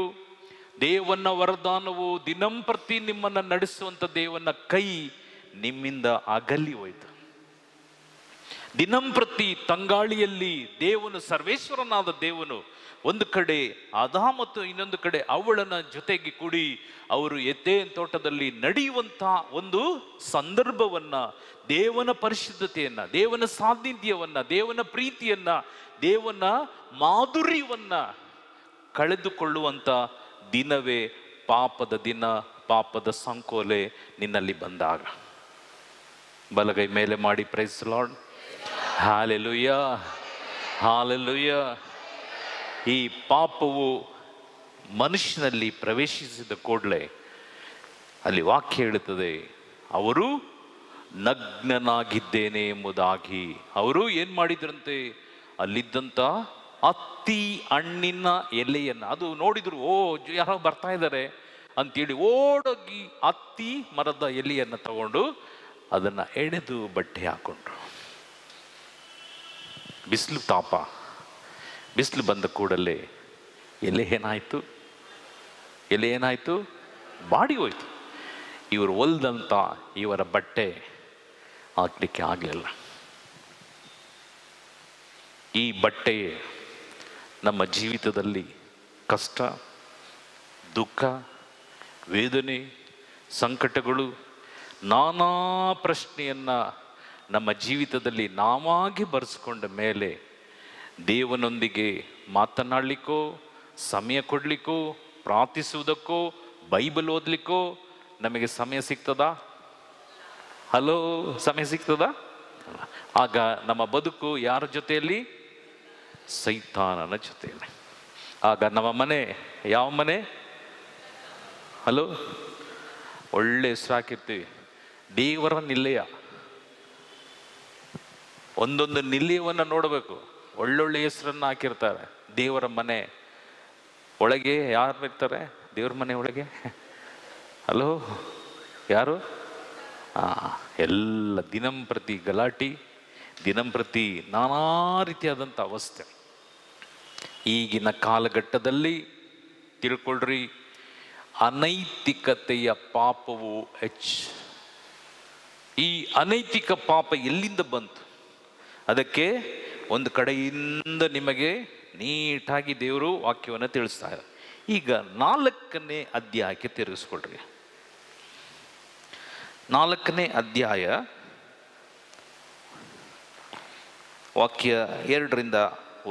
Speaker 2: ದೇವನ ವರದಾನವು, ದಿನಂಪ್ರತಿ ನಿಮ್ಮನ್ನು ನಡೆಸುವಂಥ ದೇವನ ಕೈ ನಿಮ್ಮಿಂದ ಅಗಲಿ ಹೋಯ್ತು. ದಿನಂಪ್ರತಿ ತಂಗಾಳಿಯಲ್ಲಿ ದೇವನು, ಸರ್ವೇಶ್ವರನಾದ ದೇವನು ಒಂದು ಕಡೆ ಆದಾಮ ಮತ್ತು ಇನ್ನೊಂದು ಕಡೆ ಅವಳನ ಜೊತೆಗೆ ಕೂಡಿ ಅವರು ಎದ್ದೇನ್ ತೋಟದಲ್ಲಿ ನಡೆಯುವಂಥ ಒಂದು ಸಂದರ್ಭವನ್ನ, ದೇವನ ಪರಿಶುದ್ಧತೆಯನ್ನ, ದೇವನ ಸಾನ್ನಿಧ್ಯವನ್ನ, ದೇವನ ಪ್ರೀತಿಯನ್ನ, ದೇವನ ಮಾಧುರ್ಯವನ್ನ ಕಳೆದುಕೊಳ್ಳುವಂಥ ದಿನವೇ ಪಾಪದ ದಿನ, ಪಾಪದ ಸಂಕೋಲೆ ನಿನ್ನಲ್ಲಿ ಬಂದಾಗ. ಬಲಗೈ ಮೇಲೆ ಮಾಡಿ ಪ್ರೈಸ್ ಲಾರ್ಡ್. Hallelujah, hallelujah. ಈ ಪಾಪವು ಮನುಷ್ಯನಲ್ಲಿ ಪ್ರವೇಶಿಸಿದ ಕೂಡಲೇ ಅಲ್ಲಿ ವಾಕ್ಯ ಹೇಳುತ್ತದೆ, ಅವರು ನಗ್ನನಾಗಿದ್ದೇನೆ ಎಂಬುದಾಗಿ. ಅವರು ಏನು ಮಾಡಿದ್ರಂತೆ, ಅಲ್ಲಿದ್ದಂಥ ಅತ್ತಿ ಹಣ್ಣಿನ ಎಲೆಯನ್ನು ಅದು ನೋಡಿದ್ರು, ಓ ಯಾರೋ ಬರ್ತಾ ಇದ್ದಾರೆ ಅಂತೇಳಿ ಓಡೋಗಿ ಅತ್ತಿ ಮರದ ಎಲೆಯನ್ನು ತಗೊಂಡು ಅದನ್ನು ಎಳೆದು ಬಟ್ಟೆ ಹಾಕೊಂಡ್ರು. ಬಿಸಿಲು ತಾಪ, ಬಿಸಿಲು ಬಂದ ಕೂಡಲೇ ಎಲೆ ಏನಾಯಿತು, ಬಾಡಿ ಹೋಯ್ತು. ಇವರು ಹೊಲ್ದಂಥ ಇವರ ಬಟ್ಟೆ ಹಾಕ್ಲಿಕ್ಕೆ ಆಗಲಿಲ್ಲ. ಈ ಬಟ್ಟೆ ನಮ್ಮ ಜೀವಿತದಲ್ಲಿ ಕಷ್ಟ, ದುಃಖ, ವೇದನೆ, ಸಂಕಟಗಳು, ನಾನಾ ಪ್ರಶ್ನೆಯನ್ನು ನಮ್ಮ ಜೀವಿತದಲ್ಲಿ ನಾವಾಗಿ ಬರೆಸ್ಕೊಂಡ ಮೇಲೆ ದೇವನೊಂದಿಗೆ ಮಾತನಾಡಲಿಕ್ಕೋ, ಸಮಯ ಕೊಡಲಿಕ್ಕೋ, ಪ್ರಾರ್ಥಿಸುವುದಕ್ಕೋ, ಬೈಬಲ್ ಓದಲಿಕ್ಕೋ ನಮಗೆ ಸಮಯ ಸಿಗ್ತದಾ? ಹಲೋ, ಸಮಯ ಸಿಗ್ತದಾ? ಆಗ ನಮ್ಮ ಬದುಕು ಯಾರ ಜೊತೆಯಲ್ಲಿ? ಸೈತಾನನ ಜೊತೆಯಲ್ಲಿ. ಆಗ ನಮ್ಮ ಮನೆ ಯಾವ ಮನೆ? ಹಲೋ, ಒಳ್ಳೆ ಹೆಸರು ಹಾಕಿರ್ತೀವಿ, ದೇವರ ನಿಲಯ. ಒಂದೊಂದು ನಿಲಯವನ್ನು ನೋಡಬೇಕು, ಒಳ್ಳೊಳ್ಳೆ ಹೆಸರನ್ನು ಹಾಕಿರ್ತಾರೆ. ದೇವರ ಮನೆ ಒಳಗೆ ಯಾರು ಇರ್ತಾರೆ? ದೇವ್ರ ಮನೆ ಒಳಗೆ ಹಲೋ ಯಾರು? ಎಲ್ಲ ದಿನಂಪ್ರತಿ ಗಲಾಟಿ, ದಿನಂಪ್ರತಿ ನಾನಾ ರೀತಿಯಾದಂಥ ಅವಸ್ಥೆ. ಈಗಿನ ಕಾಲಘಟ್ಟದಲ್ಲಿ ತಿಳ್ಕೊಳ್ರಿ, ಅನೈತಿಕತೆಯ ಪಾಪವು ಹೆಚ್ಚು. ಈ ಅನೈತಿಕ ಪಾಪ ಎಲ್ಲಿಂದ ಬಂತು? ಅದಕ್ಕೆ ಒಂದು ಕಡೆಯಿಂದ ನಿಮಗೆ ನೀಟಾಗಿ ದೇವರು ವಾಕ್ಯವನ್ನು ತಿಳಿಸ್ತಾ ಇದ್ದಾರೆ. ಈಗ 4ನೇ ಅಧ್ಯಾಯಕ್ಕೆ ತಿರುಗಿಸ್ಕೊಳ್ರಿ. 4ನೇ ಅಧ್ಯಾಯ ವಾಕ್ಯ 2ರಿಂದ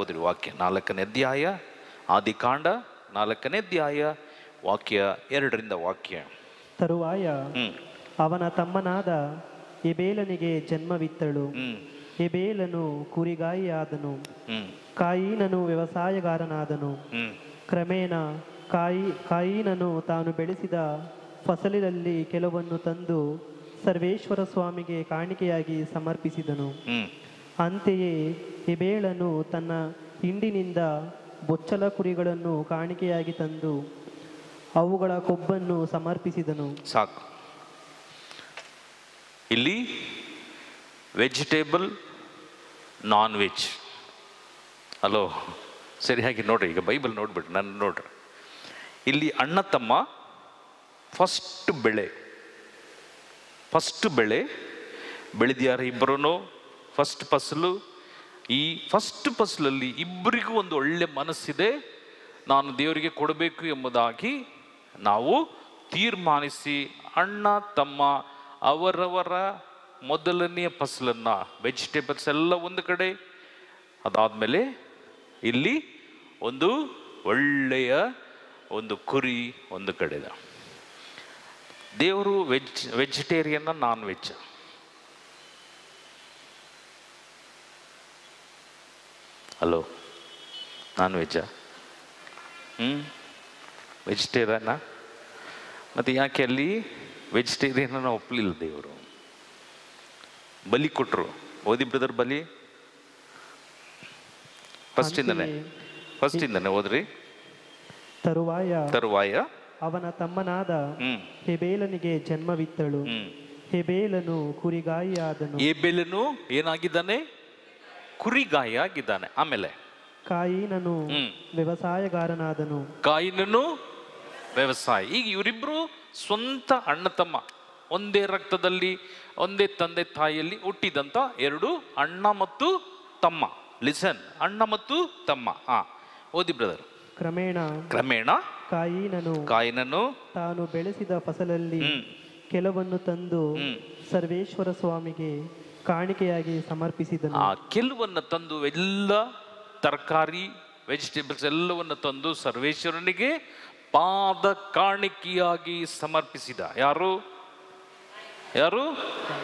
Speaker 2: ಓದ್ರಿ. ವಾಕ್ಯ 4ನೇ ಅಧ್ಯಾಯ ಆದಿಕಾಂಡ 4ನೇ ಅಧ್ಯಾಯ ವಾಕ್ಯ 2ರಿಂದ ವಾಕ್ಯ.
Speaker 3: ತರುವಾಯ ಅವನ ತಮ್ಮನಾದ ಎಬೇಲನಿಗೆ ಜನ್ಮವಿತ್ತಳು. ಎಬೇಲನು ಕುರಿಗಾಯಿಯಾದನು, ಕಾಯಿನನು ವ್ಯವಸಾಯಗಾರನಾದನು. ಕ್ರಮೇಣ ಕಾಯಿನನು ತಾನು ಬೆಳೆಸಿದ ಫಸಲಿನಲ್ಲಿ ಕೆಲವನ್ನು ತಂದು ಸರ್ವೇಶ್ವರ ಸ್ವಾಮಿಗೆ ಕಾಣಿಕೆಯಾಗಿ ಸಮರ್ಪಿಸಿದನು. ಅಂತೆಯೇ ಎಬೇಲನು ತನ್ನ ಹಿಂಡಿನಿಂದ ಬೊಚ್ಚಲ ಕುರಿಗಳನ್ನು ಕಾಣಿಕೆಯಾಗಿ ತಂದು ಅವುಗಳ ಕೊಬ್ಬನ್ನು ಸಮರ್ಪಿಸಿದನು.
Speaker 2: ಸಾಕು. ಇಲ್ಲಿ ವೆಜಿಟೇಬಲ್, ನಾನ್ ವೆಜ್. ಹಲೋ, ಸರಿಯಾಗಿ ನೋಡ್ರಿ, ಈಗ ಬೈಬಲ್ ನೋಡ್ಬಿಟ್ಟು ನಾನು ನೋಡ್ರಿ. ಇಲ್ಲಿ ಅಣ್ಣ ತಮ್ಮ ಫಸ್ಟ್ ಬೆಳೆ ಬೆಳೆದ್ಯಾರ ಇಬ್ಬರೂ. ಫಸ್ಟ್ ಫಸಲು. ಈ ಫಸ್ಟ್ ಫಸಲಲ್ಲಿ ಇಬ್ಬರಿಗೂ ಒಂದು ಒಳ್ಳೆ ಮನಸ್ಸಿದೆ, ನಾನು ದೇವರಿಗೆ ಕೊಡಬೇಕು ಎಂಬುದಾಗಿ ನಾವು ತೀರ್ಮಾನಿಸಿ ಅಣ್ಣ ತಮ್ಮ ಅವರವರ ಮೊದಲನೆಯ ಫಸಲನ್ನು, ವೆಜಿಟೇಬಲ್ಸ್ ಎಲ್ಲ ಒಂದು ಕಡೆ, ಅದಾದಮೇಲೆ ಇಲ್ಲಿ ಒಂದು ಒಳ್ಳೆಯ ಒಂದು ಕುರಿ ಒಂದು ಕಡೆದ. ದೇವರು ವೆಜಿಟೇರಿಯನ್ನ ನಾನ್ ವೆಜ್? ಹಲೋ, ನಾನ್ ವೆಜ್ಜಾ? ವೆಜಿಟೇರಿಯನ್ನ? ಮತ್ತು ಯಾಕೆ ಅಲ್ಲಿ ವೆಜಿಟೇರಿಯನ್ನ ಒಪ್ಪಲಿಲ್ಲ ದೇವರು? ಬಲಿ ಕೊಟ್ಟರು. ಓದಿ ಬ್ರದರ್, ಬಲಿ ಫಸ್ಟಿಂದನೇ ಓದ್ರಿ. ತರುವಾಯ
Speaker 3: ಅವನ ತಮ್ಮನಾದ ಹೆಬೇಲನಿಗೆ ಜನ್ಮವಿತ್ತಳು. ಹೆಬೇಲನು ಕುರಿಗಾಯಿಯಾದನು.
Speaker 2: ಹೇಬೇಲನು ಏನಾಗಿದ್ದಾನೆ? ಕುರಿಗಾಯಿ ಆಗಿದ್ದಾನೆ. ಆಮೇಲೆ
Speaker 3: ಕಾಯಿನನು ವ್ಯವಸಾಯಗಾರನಾದನು.
Speaker 2: ಕಾಯಿನನು ವ್ಯವಸಾಯ. ಈಗ ಇವರಿಬ್ರು ಸ್ವಂತ ಅಣ್ಣ ತಮ್ಮ, ಒಂದೇ ರಕ್ತದಲ್ಲಿ ಒಂದೇ ತಂದೆ ತಾಯಿಯಲ್ಲಿ ಹುಟ್ಟಿದಂತ ಎರಡು ಅಣ್ಣ ಮತ್ತು ತಮ್ಮ. ಲಿಸನ್, ಅಣ್ಣ ಮತ್ತು ತಮ್ಮ. ಓದಿ ಬ್ರದರ್. ಕ್ರಮೇಣ ಕಾಯಿನನು
Speaker 3: ತಾನು ಬೆಳೆಸಿದ ಫಸಲಲ್ಲಿ ಕೆಲವನ್ನು ತಂದು ಸರ್ವೇಶ್ವರ ಸ್ವಾಮಿಗೆ ಕಾಣಿಕೆಯಾಗಿ ಸಮರ್ಪಿಸಿದನು.
Speaker 2: ಕೆಲವನ್ನು ತಂದು, ಎಲ್ಲ ತರಕಾರಿ ವೆಜಿಟೇಬಲ್ಸ್ ಎಲ್ಲವನ್ನು ತಂದು ಸರ್ವೇಶ್ವರನಿಗೆ ಪಾದ ಕಾಣಿಕೆಯಾಗಿ ಸಮರ್ಪಿಸಿದ. ಯಾರು?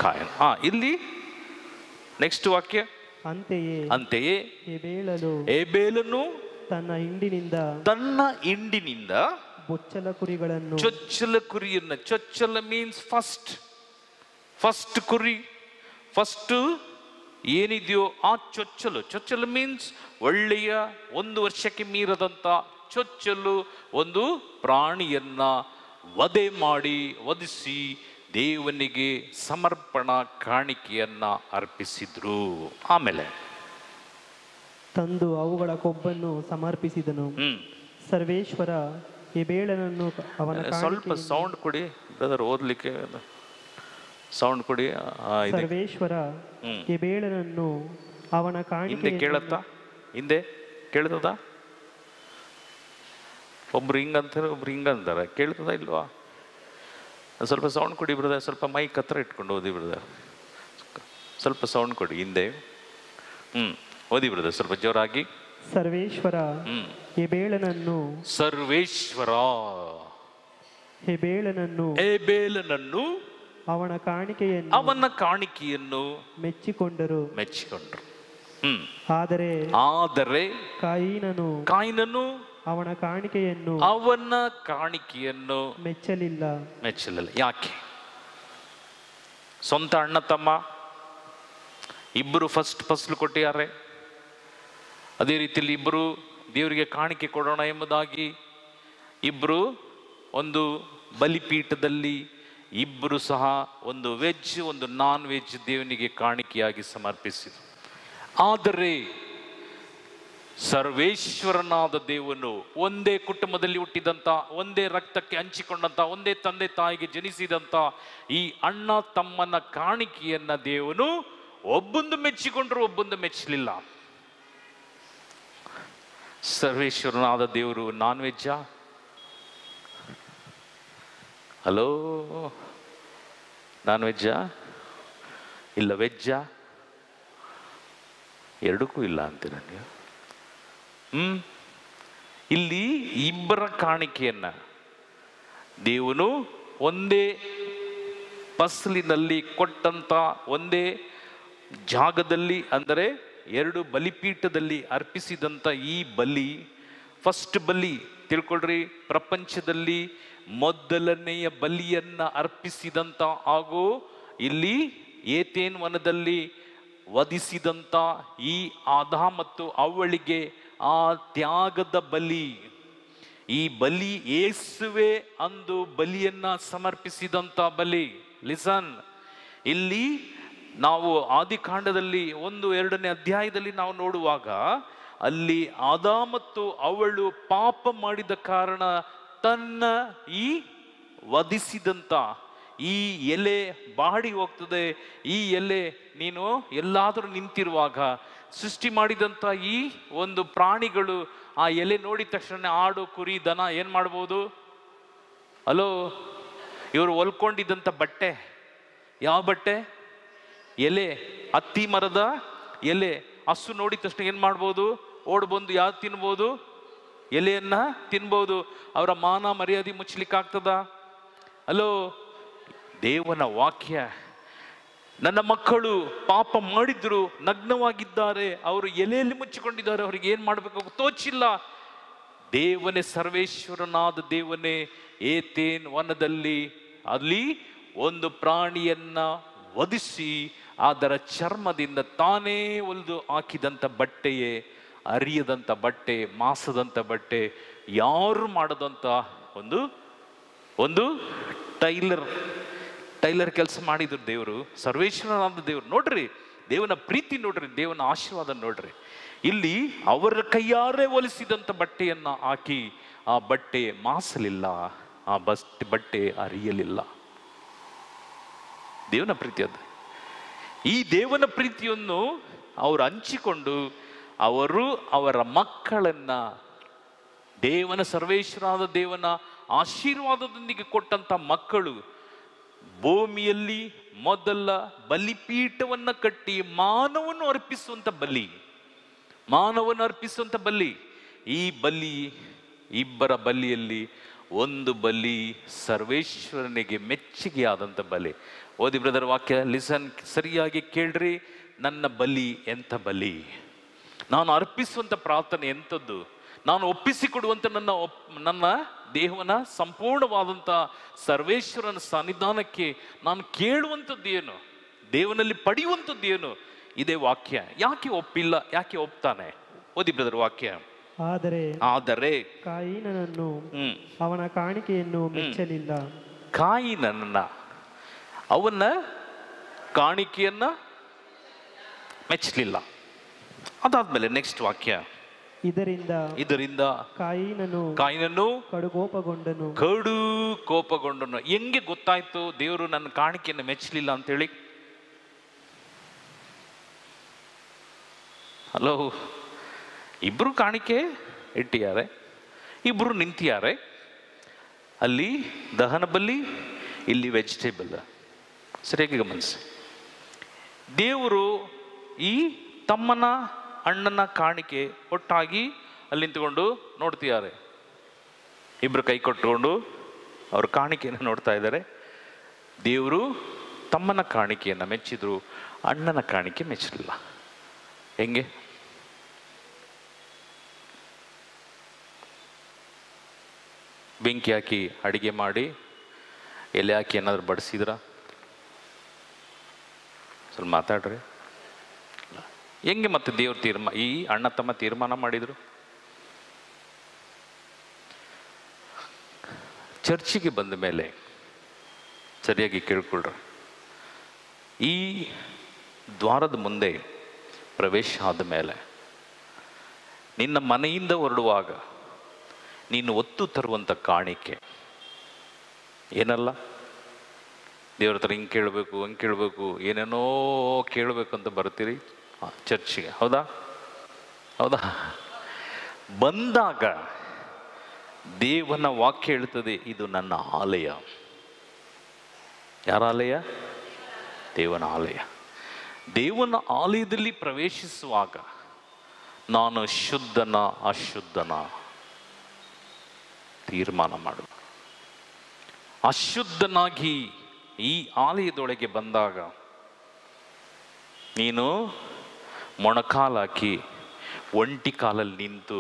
Speaker 2: ಕಾಯನ್. ಇಲ್ಲಿ ನೆಕ್ಸ್ಟ್ ವಾಕ್ಯ. ಅಂತೆಯೇ ಹೇಬೇಲನು ತನ್ನ ಹಿಂಡಿನಿಂದ
Speaker 3: ಚೊಚ್ಚಲ
Speaker 2: ಕುರಿಯನ್ನು, ಚೊಚ್ಚಲ ಮೀನ್ಸ್ ಫಸ್ಟ್ ಕುರಿ, ಫಸ್ಟ್ ಏನಿದೆಯೋ ಆ ಚೊಚ್ಚಲ ಮೀನ್ಸ್ ಒಳ್ಳೆಯ 1 ವರ್ಷಕ್ಕೆ ಮೀರದಂತ ಚೊಚ್ಚಲು ಒಂದು ಪ್ರಾಣಿಯನ್ನ ವಧಿಸಿ ದೇವನಿಗೆ ಸಮರ್ಪಣಾ ಕಾಣಿಕೆಯನ್ನ ಅರ್ಪಿಸಿದ್ರು. ಆಮೇಲೆ
Speaker 3: ತಂದು ಅವುಗಳ ಕೊಬ್ಬನ್ನು ಸಮರ್ಪಿಸಿದನು. ಸರ್ವೇಶ್ವರ ಹೆಬೇಲನನ್ನು ಅವನ
Speaker 2: ಸ್ವಲ್ಪ ಸೌಂಡ್ ಕೊಡಿ ಬ್ರದರ್, ಓದ್ಲಿಕ್ಕೆ ಸೌಂಡ್ ಕೊಡಿ.
Speaker 3: ಸರ್ವೇಶ್ವರ ಹೆಬೇಲನನ್ನು ಅವನ ಕಾಣಿಕೆ
Speaker 2: ಕೇಳತ್ತಾ? ಹಿಂದೆ ಕೇಳ್ತದ? ಒಬ್ರು ಹಿಂಗಂತಾರೆ, ಒಬ್ರು ಹಿಂಗಂತಾರೆ. ಕೇಳ್ತದ ಇಲ್ವಾ? ಸ್ವಲ್ಪ ಸೌಂಡ್ ಕೊಡಿ ಬ್ರದರ್. ಸ್ವಲ್ಪ ಮೈಕ್ ಹತ್ರ ಇಟ್ಕೊಂಡು ಓದಿ ಬ್ರದರ್. ಸ್ವಲ್ಪ ಸೌಂಡ್ ಕೊಡಿ ಹಿಂದೆ. ಓದಿ ಬ್ರದರ್, ಸ್ವಲ್ಪ ಜೋರಾಗಿ.
Speaker 3: ಸರ್ವೇಶ್ವರ ಹೆಬೇಲನನ್ನು ಅವನ ಕಾಣಿಕೆಯನ್ನು ಮೆಚ್ಚಿಕೊಂಡರು. ಆದರೆ
Speaker 2: ಕಾಯಿನನು
Speaker 3: ಅವನ ಕಾಣಿಕೆಯನ್ನು ಮೆಚ್ಚಲಿಲ್ಲ.
Speaker 2: ಯಾಕೆ? ಸ್ವಂತ ಅಣ್ಣ ತಮ್ಮ ಇಬ್ಬರು ಫಸ್ಟ್ ಫಸಲು ಕೊಟ್ಟಿದ್ದಾರೆ. ಅದೇ ರೀತಿಯಲ್ಲಿ ಇಬ್ಬರು ದೇವರಿಗೆ ಕಾಣಿಕೆ ಕೊಡೋಣ ಎಂಬುದಾಗಿ ಇಬ್ಬರು ಒಂದು ಬಲಿಪೀಠದಲ್ಲಿ ಇಬ್ಬರು ಸಹ ಒಂದು ವೆಜ್ ಒಂದು ನಾನ್ ವೆಜ್ ದೇವನಿಗೆ ಕಾಣಿಕೆಯಾಗಿ ಸಮರ್ಪಿಸಿದರು. ಆದರೆ ಸರ್ವೇಶ್ವರನಾದ ದೇವನು ಒಂದೇ ಕುಟುಂಬದಲ್ಲಿ ಹುಟ್ಟಿದಂಥ, ಒಂದೇ ರಕ್ತಕ್ಕೆ ಹಂಚಿಕೊಂಡಂಥ, ಒಂದೇ ತಂದೆ ತಾಯಿಗೆ ಜನಿಸಿದಂಥ ಈ ಅಣ್ಣ ತಮ್ಮನ ಕಾಣಿಕೆಯನ್ನ ದೇವನು ಒಬ್ಬೊಂದು ಮೆಚ್ಚಿಕೊಂಡ್ರು, ಒಬ್ಬೊಂದು ಮೆಚ್ಚಲಿಲ್ಲ. ಸರ್ವೇಶ್ವರನಾದ ದೇವರು ನಾನ್ ವೆಜ್ಜಾ? ಹಲೋ, ನಾನ್ ವೆಜ್ಜಾ ಇಲ್ಲ ವೆಜ್ಜಾ? ಎರಡಕ್ಕೂ ಇಲ್ಲ ಅಂತೀರ ನೀವು. ಇಲ್ಲಿ ಇಬ್ಬರ ಕಾಣಿಕೆಯನ್ನ ದೇವನು ಒಂದೇ ಫಸಲಿನಲ್ಲಿ ಕೊಟ್ಟಂತ, ಒಂದೇ ಜಾಗದಲ್ಲಿ, ಅಂದರೆ 2 ಬಲಿಪೀಠದಲ್ಲಿ ಅರ್ಪಿಸಿದಂಥ ಈ ಬಲಿ, ಫಸ್ಟ್ ಬಲಿ ತಿಳ್ಕೊಳ್ರಿ, ಪ್ರಪಂಚದಲ್ಲಿ ಮೊದಲನೆಯ ಬಲಿಯನ್ನ ಅರ್ಪಿಸಿದಂಥ ಹಾಗೂ ಇಲ್ಲಿ ಏತೇನ್ ವನದಲ್ಲಿ ವಧಿಸಿದಂಥ ಈ ಆದಾಮ ಮತ್ತು ಅವ್ವಳಿಗೆ ಆ ತ್ಯಾಗದ ಬಲಿ, ಈ ಬಲಿ ಯೇಸುವೆ ಅಂದು ಬಲಿಯನ್ನ ಸಮರ್ಪಿಸಿದಂಥ ಬಲಿ. ಲಿಸನ್, ಇಲ್ಲಿ ನಾವು ಆದಿಕಾಂಡದಲ್ಲಿ 1-2ನೇ ಅಧ್ಯಾಯದಲ್ಲಿ ನಾವು ನೋಡುವಾಗ ಅಲ್ಲಿ ಆದ ಮತ್ತು ಅವಳು ಪಾಪ ಮಾಡಿದ ಕಾರಣ ತನ್ನ ಈ ವಧಿಸಿದಂತ ಈ ಎಲೆ ಬಾಡಿ ಹೋಗ್ತದೆ. ಈ ಎಲೆ ನೀನು ಎಲ್ಲಾದರೂ ನಿಂತಿರುವಾಗ ಸೃಷ್ಟಿ ಮಾಡಿದಂಥ ಈ ಒಂದು ಪ್ರಾಣಿಗಳು ಆ ಎಲೆ ನೋಡಿದ ತಕ್ಷಣ ಆಡು, ಕುರಿ, ದನ ಏನು ಮಾಡ್ಬೋದು? ಅಲೋ, ಇವರು ಹೊಲ್ಕೊಂಡಿದ್ದಂಥ ಬಟ್ಟೆ ಯಾವ ಬಟ್ಟೆ? ಎಲೆ, ಹತ್ತಿ ಮರದ ಎಲೆ. ಹಸು ನೋಡಿದ ತಕ್ಷಣ ಏನು ಮಾಡ್ಬೋದು? ಓಡ್ ಬಂದು ಯಾವ್ದು ತಿನ್ಬೋದು? ಎಲೆಯನ್ನ ತಿನ್ಬೋದು. ಅವರ ಮಾನ ಮರ್ಯಾದೆ ಮುಚ್ಚಲಿಕ್ಕಾಗ್ತದ? ಅಲೋ, ದೇವನ ವಾಕ್ಯ, ನನ್ನ ಮಕ್ಕಳು ಪಾಪ ಮಾಡಿದ್ರು, ನಗ್ನವಾಗಿದ್ದಾರೆ, ಅವರು ಎಲೆಯಲ್ಲಿ ಮುಚ್ಚಿಕೊಂಡಿದ್ದಾರೆ, ಅವ್ರಿಗೆ ಏನು ಮಾಡಬೇಕು ತೋಚಿಲ್ಲ. ದೇವನೇ, ಸರ್ವೇಶ್ವರನಾದ ದೇವನೇ ಏತೇನ್ ವನದಲ್ಲಿ ಅಲ್ಲಿ ಒಂದು ಪ್ರಾಣಿಯನ್ನ ವಧಿಸಿ ಅದರ ಚರ್ಮದಿಂದ ತಾನೇ ಹೊಲಿದು ಹಾಕಿದಂಥ ಬಟ್ಟೆಯೇ ಅರಿಯದಂಥ ಬಟ್ಟೆ, ಮಾಸದಂಥ ಬಟ್ಟೆ, ಯಾರು ಮಾಡದಂಥ ಒಂದು ಒಂದು ಟೈಲರ್ ಕೆಲಸ ಮಾಡಿದ್ರು ದೇವರು, ಸರ್ವೇಶ್ವರನಾದ ದೇವರು. ನೋಡ್ರಿ ದೇವನ ಪ್ರೀತಿ, ನೋಡ್ರಿ ದೇವನ ಆಶೀರ್ವಾದ ನೋಡ್ರಿ. ಇಲ್ಲಿ ಅವರ ಕೈಯಾರೆ ಹೊಲಿಸಿದಂಥ ಬಟ್ಟೆಯನ್ನ ಹಾಕಿ ಆ ಬಟ್ಟೆ ಮಾಸಲಿಲ್ಲ, ಆ ಬಟ್ಟೆ ಅರಿಯಲಿಲ್ಲ. ದೇವನ ಪ್ರೀತಿ ಅದು. ಈ ದೇವನ ಪ್ರೀತಿಯನ್ನು ಅವರು ಹಂಚಿಕೊಂಡು ಅವರು ಅವರ ಮಕ್ಕಳನ್ನ ದೇವನ, ಸರ್ವೇಶ್ವರಾದ ದೇವನ ಆಶೀರ್ವಾದದೊಂದಿಗೆ ಕೊಟ್ಟಂತ ಮಕ್ಕಳು ಭೂಮಿಯಲ್ಲಿ ಮೊದಲ ಬಲಿಪೀಠವನ್ನ ಕಟ್ಟಿ ಮಾನವನ್ನು ಅರ್ಪಿಸುವಂತ ಬಲಿ. ಈ ಬಲಿ, ಇಬ್ಬರ ಬಲಿಯಲ್ಲಿ ಒಂದು ಬಲಿ ಸರ್ವೇಶ್ವರನಿಗೆ ಮೆಚ್ಚುಗೆ ಆದಂಥ ಬಲಿ. ಓದಿ ಬ್ರದರ್ ವಾಕ್ಯ, ಲಿಸನ್, ಸರಿಯಾಗಿ ಕೇಳ್ರಿ. ನನ್ನ ಬಲಿ ಎಂಥ ಬಲಿ, ನಾನು ಅರ್ಪಿಸುವಂಥ ಪ್ರಾರ್ಥನೆ ಎಂಥದ್ದು, ನಾನು ಒಪ್ಪಿಸಿಕೊಡುವಂಥ ನನ್ನ ದೇವನ ಸಂಪೂರ್ಣವಾದಂಥ ಸರ್ವೇಶ್ವರನ ಸನ್ನಿಧಾನಕ್ಕೆ ನಾನು ಕೇಳುವಂಥದ್ದು ಏನು, ದೇವನಲ್ಲಿ ಪಡೆಯುವಂಥದ್ದು ಏನು? ಇದೇ ವಾಕ್ಯ. ಯಾಕೆ ಒಪ್ಪಿಲ್ಲ, ಯಾಕೆ ಒಪ್ತಾನೆ? ಓದಿ ಬ್ರದರ್ ವಾಕ್ಯ. ಆದರೆ
Speaker 3: ಕಾಯಿನನನ್ನು ಅವನ ಕಾಣಿಕೆಯನ್ನು ಮೆಚ್ಚಲಿಲ್ಲ.
Speaker 2: ಕಾಯಿನನ್ನ ಅವನ ಕಾಣಿಕೆಯನ್ನ ಮೆಚ್ಚಲಿಲ್ಲ. ಅದಾದ್ಮೇಲೆ ನೆಕ್ಸ್ಟ್ ವಾಕ್ಯ, ಇದರಿಂದ ಕಾಯಿನನು ಕಡು ಕೋಪಗೊಂಡನು. ಹೆಂಗೆ ಗೊತ್ತಾಯ್ತು ದೇವರು ನನ್ನ ಕಾಣಿಕೆಯನ್ನು ಮೆಚ್ಚಲಿಲ್ಲ ಅಂತೇಳಿ? ಹಲೋ, ಇಬ್ರು ಕಾಣಿಕೆ ಇಟ್ಟಿದ್ದಾರೆ, ಇಬ್ರು ನಿಂತಿದ್ದಾರೆ. ಅಲ್ಲಿ ದಹನ ಬಲಿ, ಇಲ್ಲಿ ವೆಜಿಟೇಬಲ್. ಸರಿಯಾಗಿ ಗಮನಿಸಿ. ದೇವರು ಈ ತಮ್ಮನ ಅಣ್ಣನ ಕಾಣಿಕೆ ಒಟ್ಟಾಗಿ ಅಲ್ಲಿ ನಿಂತುಕೊಂಡು ನೋಡ್ತಿದ್ದಾರೆ. ಇಬ್ರು ಕೈ ಕೊಟ್ಟುಕೊಂಡು ಅವ್ರ ಕಾಣಿಕೆಯನ್ನು ನೋಡ್ತಾ ಇದ್ದಾರೆ. ದೇವರು ತಮ್ಮನ ಕಾಣಿಕೆಯನ್ನು ಮೆಚ್ಚಿದ್ರು, ಅಣ್ಣನ ಕಾಣಿಕೆ ಮೆಚ್ಚಲಿಲ್ಲ. ಹೆಂಗೆ? ಬೆಂಕಿ ಹಾಕಿ ಅಡಿಗೆ ಮಾಡಿ ಎಲೆ ಹಾಕಿ ಏನಾದ್ರು ಬಡಿಸಿದ್ರ? ಸ್ವಲ್ಪ ಮಾತಾಡ್ರಿ. ಹೆಂಗೆ ಮತ್ತೆ ದೇವ್ರ ಈ ಅಣ್ಣ ತಮ್ಮ ತೀರ್ಮಾನ ಮಾಡಿದ್ರು? ಚರ್ಚಿಗೆ ಬಂದ ಮೇಲೆ ಸರಿಯಾಗಿ ಕೇಳ್ಕೊಳ್ರಿ. ಈ ದ್ವಾರದ ಮುಂದೆ ಪ್ರವೇಶ ಆದ ಮೇಲೆ ನಿನ್ನ ಮನೆಯಿಂದ ಹೊರಡುವಾಗ ನೀನು ಒತ್ತು ತರುವಂಥ ಕಾಣಿಕೆ ಏನಲ್ಲ? ದೇವ್ರ ಹತ್ರ ಹಿಂಗೆ ಕೇಳಬೇಕು, ಹಂಗೆ ಕೇಳಬೇಕು, ಏನೇನೋ ಕೇಳಬೇಕು ಅಂತ ಬರ್ತೀರಿ ಚರ್ಚಿಗೆ. ಹೌದಾ? ಬಂದಾಗ ದೇವನ ವಾಕ್ಯ ಹೇಳ್ತದೆ, ಇದು ನನ್ನ ಆಲಯ. ಯಾರ ಆಲಯ? ದೇವನ ಆಲಯ. ದೇವನ ಆಲಯದಲ್ಲಿ ಪ್ರವೇಶಿಸುವಾಗ ನಾನು ಶುದ್ಧನ ಅಶುದ್ಧನ ತೀರ್ಮಾನ ಮಾಡು. ಅಶುದ್ಧನಾಗಿ ಈ ಆಲಯದೊಳಗೆ ಬಂದಾಗ ನೀನು ಮೊಣಕಾಲಾಕಿ ಒಂಟಿ ಕಾಲಲ್ಲಿ ನಿಂತು,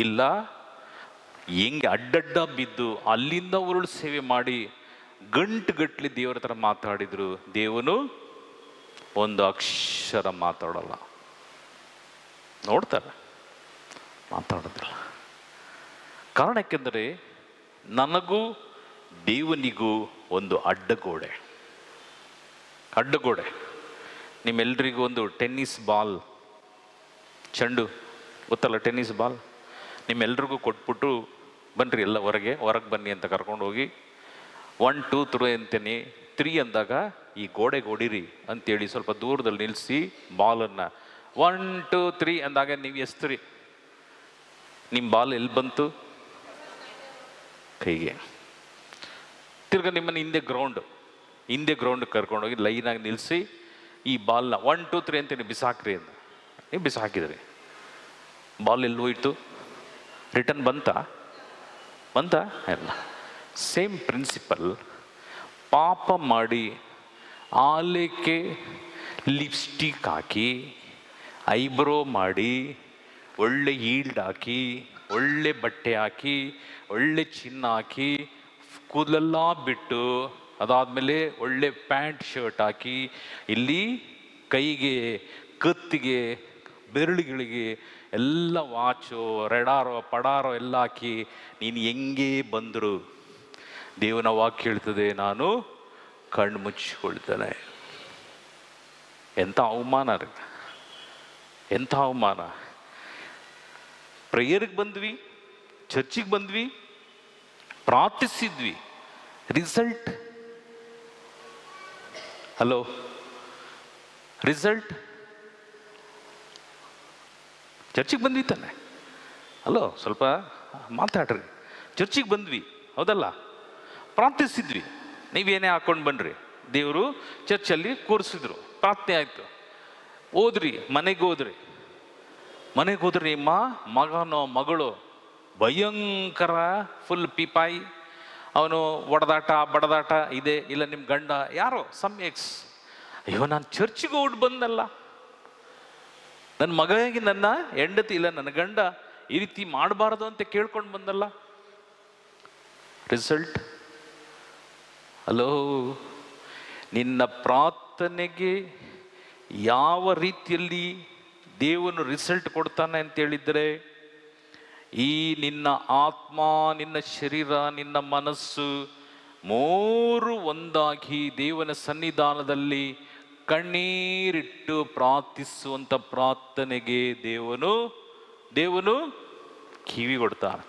Speaker 2: ಇಲ್ಲ ಹೆಂಗೆ ಅಡ್ಡಡ್ಡ ಬಿದ್ದು ಅಲ್ಲಿಂದ ಉರುಳು ಸೇವೆ ಮಾಡಿ ಗಂಟುಗಟ್ಟಲೆ ದೇವರ ಹತ್ರ ಮಾತಾಡಿದ್ರು, ದೇವನು ಒಂದು ಅಕ್ಷರ ಮಾತಾಡಲ್ಲ. ನೋಡ್ತಾರೆ, ಮಾತಾಡೋದಿಲ್ಲ. ಕಾರಣ ಯಾಕೆಂದರೆ ನನಗೂ ದೇವನಿಗೂ ಒಂದು ಅಡ್ಡಗೋಡೆ. ನಿಮ್ಮೆಲ್ರಿಗೂ ಒಂದು ಟೆನ್ನಿಸ್ ಬಾಲ್, ಚೆಂಡು ಗೊತ್ತಲ್ಲ ಟೆನ್ನಿಸ್ ಬಾಲ್. ನಿಮ್ಮೆಲ್ರಿಗೂ ಕೊಟ್ಬಿಟ್ಟು ಬನ್ನಿರಿ ಎಲ್ಲ ಹೊರಗೆ ಬನ್ನಿ ಅಂತ ಕರ್ಕೊಂಡು ಹೋಗಿ 1 2 3 ಅಂತೀನಿ. 3 ಅಂದಾಗ ಈ ಗೋಡೆಗೆ ಹೊಡಿರಿ ಅಂತೇಳಿ ಸ್ವಲ್ಪ ದೂರದಲ್ಲಿ ನಿಲ್ಲಿಸಿ ಬಾಲನ್ನು 1 2 3 ಅಂದಾಗ ನೀವು ಎಸ್ತ್ರಿ. ನಿಮ್ಮ ಬಾಲ್ ಎಲ್ಲಿ ಬಂತು? ಕೈಗೆ. ತಿರ್ಗಾ ನಿಮ್ಮನ್ನು ಹಿಂದೆ ಗ್ರೌಂಡ್ ಕರ್ಕೊಂಡೋಗಿ ಲೈನಾಗಿ ನಿಲ್ಲಿಸಿ ಈ ಬಾಲ್ನ 1 2 3 ಅಂತೀನಿ ಬಿಸಾಕ್ರಿ ಅಂತ. ನೀವು ಬಿಸಾಕಿದ್ರಿ, ಬಾಲ್ ಎಲ್ಲಿ ಹೋಯ್ತು? ರಿಟರ್ನ್ ಬಂತಾ? ಇಲ್ಲ. Same principal. ಪಾಪ ಮಾಡಿ ಆಲೇಕೆ ಲಿಪ್ಸ್ಟಿಕ್ ಹಾಕಿ, ಐಬ್ರೋ ಮಾಡಿ, ಒಳ್ಳೆ ಈಲ್ಡ್ ಹಾಕಿ, ಒಳ್ಳೆ ಬಟ್ಟೆ ಹಾಕಿ, ಒಳ್ಳೆ ಚಿನ್ನ ಹಾಕಿ, ಕೂದಲೆಲ್ಲ ಬಿಟ್ಟು ಅದಾದಮೇಲೆ ಒಳ್ಳೆ ಪ್ಯಾಂಟ್ ಶರ್ಟ್ ಹಾಕಿ, ಇಲ್ಲಿ ಕೈಗೆ ಕತ್ತಿಗೆ ಬೆರಳುಗಳಿಗೆ ಎಲ್ಲ ವಾಚು ರೆಡಾರೋ ಪಡಾರೋ ಎಲ್ಲ ಹಾಕಿ ನೀನು ಹೆಂಗೆ ಬಂದರು ದೇವನ ವಾಕ್ಯ ಹೇಳ್ತದೆ, ನಾನು ಕಣ್ಣು ಮುಚ್ಚಿಕೊಳ್ತೇನೆ. ಎಂಥ ಅವಮಾನ ರೀ, ಎಂಥ ಅವಮಾನ. ಪ್ರೇಯರ್ಗೆ ಬಂದ್ವಿ, ಚರ್ಚಿಗೆ ಬಂದ್ವಿ, ಪ್ರಾರ್ಥಿಸಿದ್ವಿ, ರಿಸಲ್ಟ್ ರಿಸಲ್ಟ್ ಚರ್ಚಿಗೆ ಬಂದ್ವಿ ತಾನೆ? ಸ್ವಲ್ಪ ಮಾತಾಡ್ರಿ. ಚರ್ಚಿಗೆ ಬಂದ್ವಿ, ಹೌದಲ್ಲ? ಪ್ರಾರ್ಥಿಸಿದ್ವಿ, ನೀವೇನೇ ಹಾಕೊಂಡು ಬನ್ನಿರಿ. ದೇವರು ಚರ್ಚಲ್ಲಿ ಕೂರಿಸಿದ್ರು, ಪ್ರಾರ್ಥನೆ ಆಯಿತು. ಮನೆಗೆ ಹೋದ್ರಿ ನಿಮ್ಮ ಮಗನೋ ಮಗಳು ಭಯಂಕರ ಫುಲ್ ಪಿಪಾಯಿ, ಅವನು ಒಡೆದಾಟ ಬಡದಾಟ ಇದೆ. ಇಲ್ಲ ನಿಮ್ಮ ಗಂಡ ಯಾರೋ ಅಯ್ಯೋ ನಾನು ಚರ್ಚಿಗೆ ಹೋಗಿ ಬಂದಲ್ಲ, ನನ್ನ ಮಗನಿಗೆ ನನ್ನ ಹೆಂಡತಿ ಇಲ್ಲ ನನ್ನ ಗಂಡ ಈ ರೀತಿ ಮಾಡಬಾರ್ದು ಅಂತ ಕೇಳ್ಕೊಂಡು ಬಂದಲ್ಲ. ರಿಸಲ್ಟ್ ನಿನ್ನ ಪ್ರಾರ್ಥನೆಗೆ ಯಾವ ರೀತಿಯಲ್ಲಿ ದೇವನು ರಿಸಲ್ಟ್ ಕೊಡ್ತಾನೆ ಅಂತ ಹೇಳಿದರೆ, ಈ ನಿನ್ನ ಆತ್ಮ, ನಿನ್ನ ಶರೀರ, ನಿನ್ನ ಮನಸ್ಸು ಮೂರು ಒಂದಾಗಿ ದೇವನ ಸನ್ನಿಧಾನದಲ್ಲಿ ಕಣ್ಣೀರಿಟ್ಟು ಪ್ರಾರ್ಥಿಸುವಂಥ ಪ್ರಾರ್ಥನೆಗೆ ದೇವನು ಕಿವಿ ಕೊಡ್ತಾನೆ.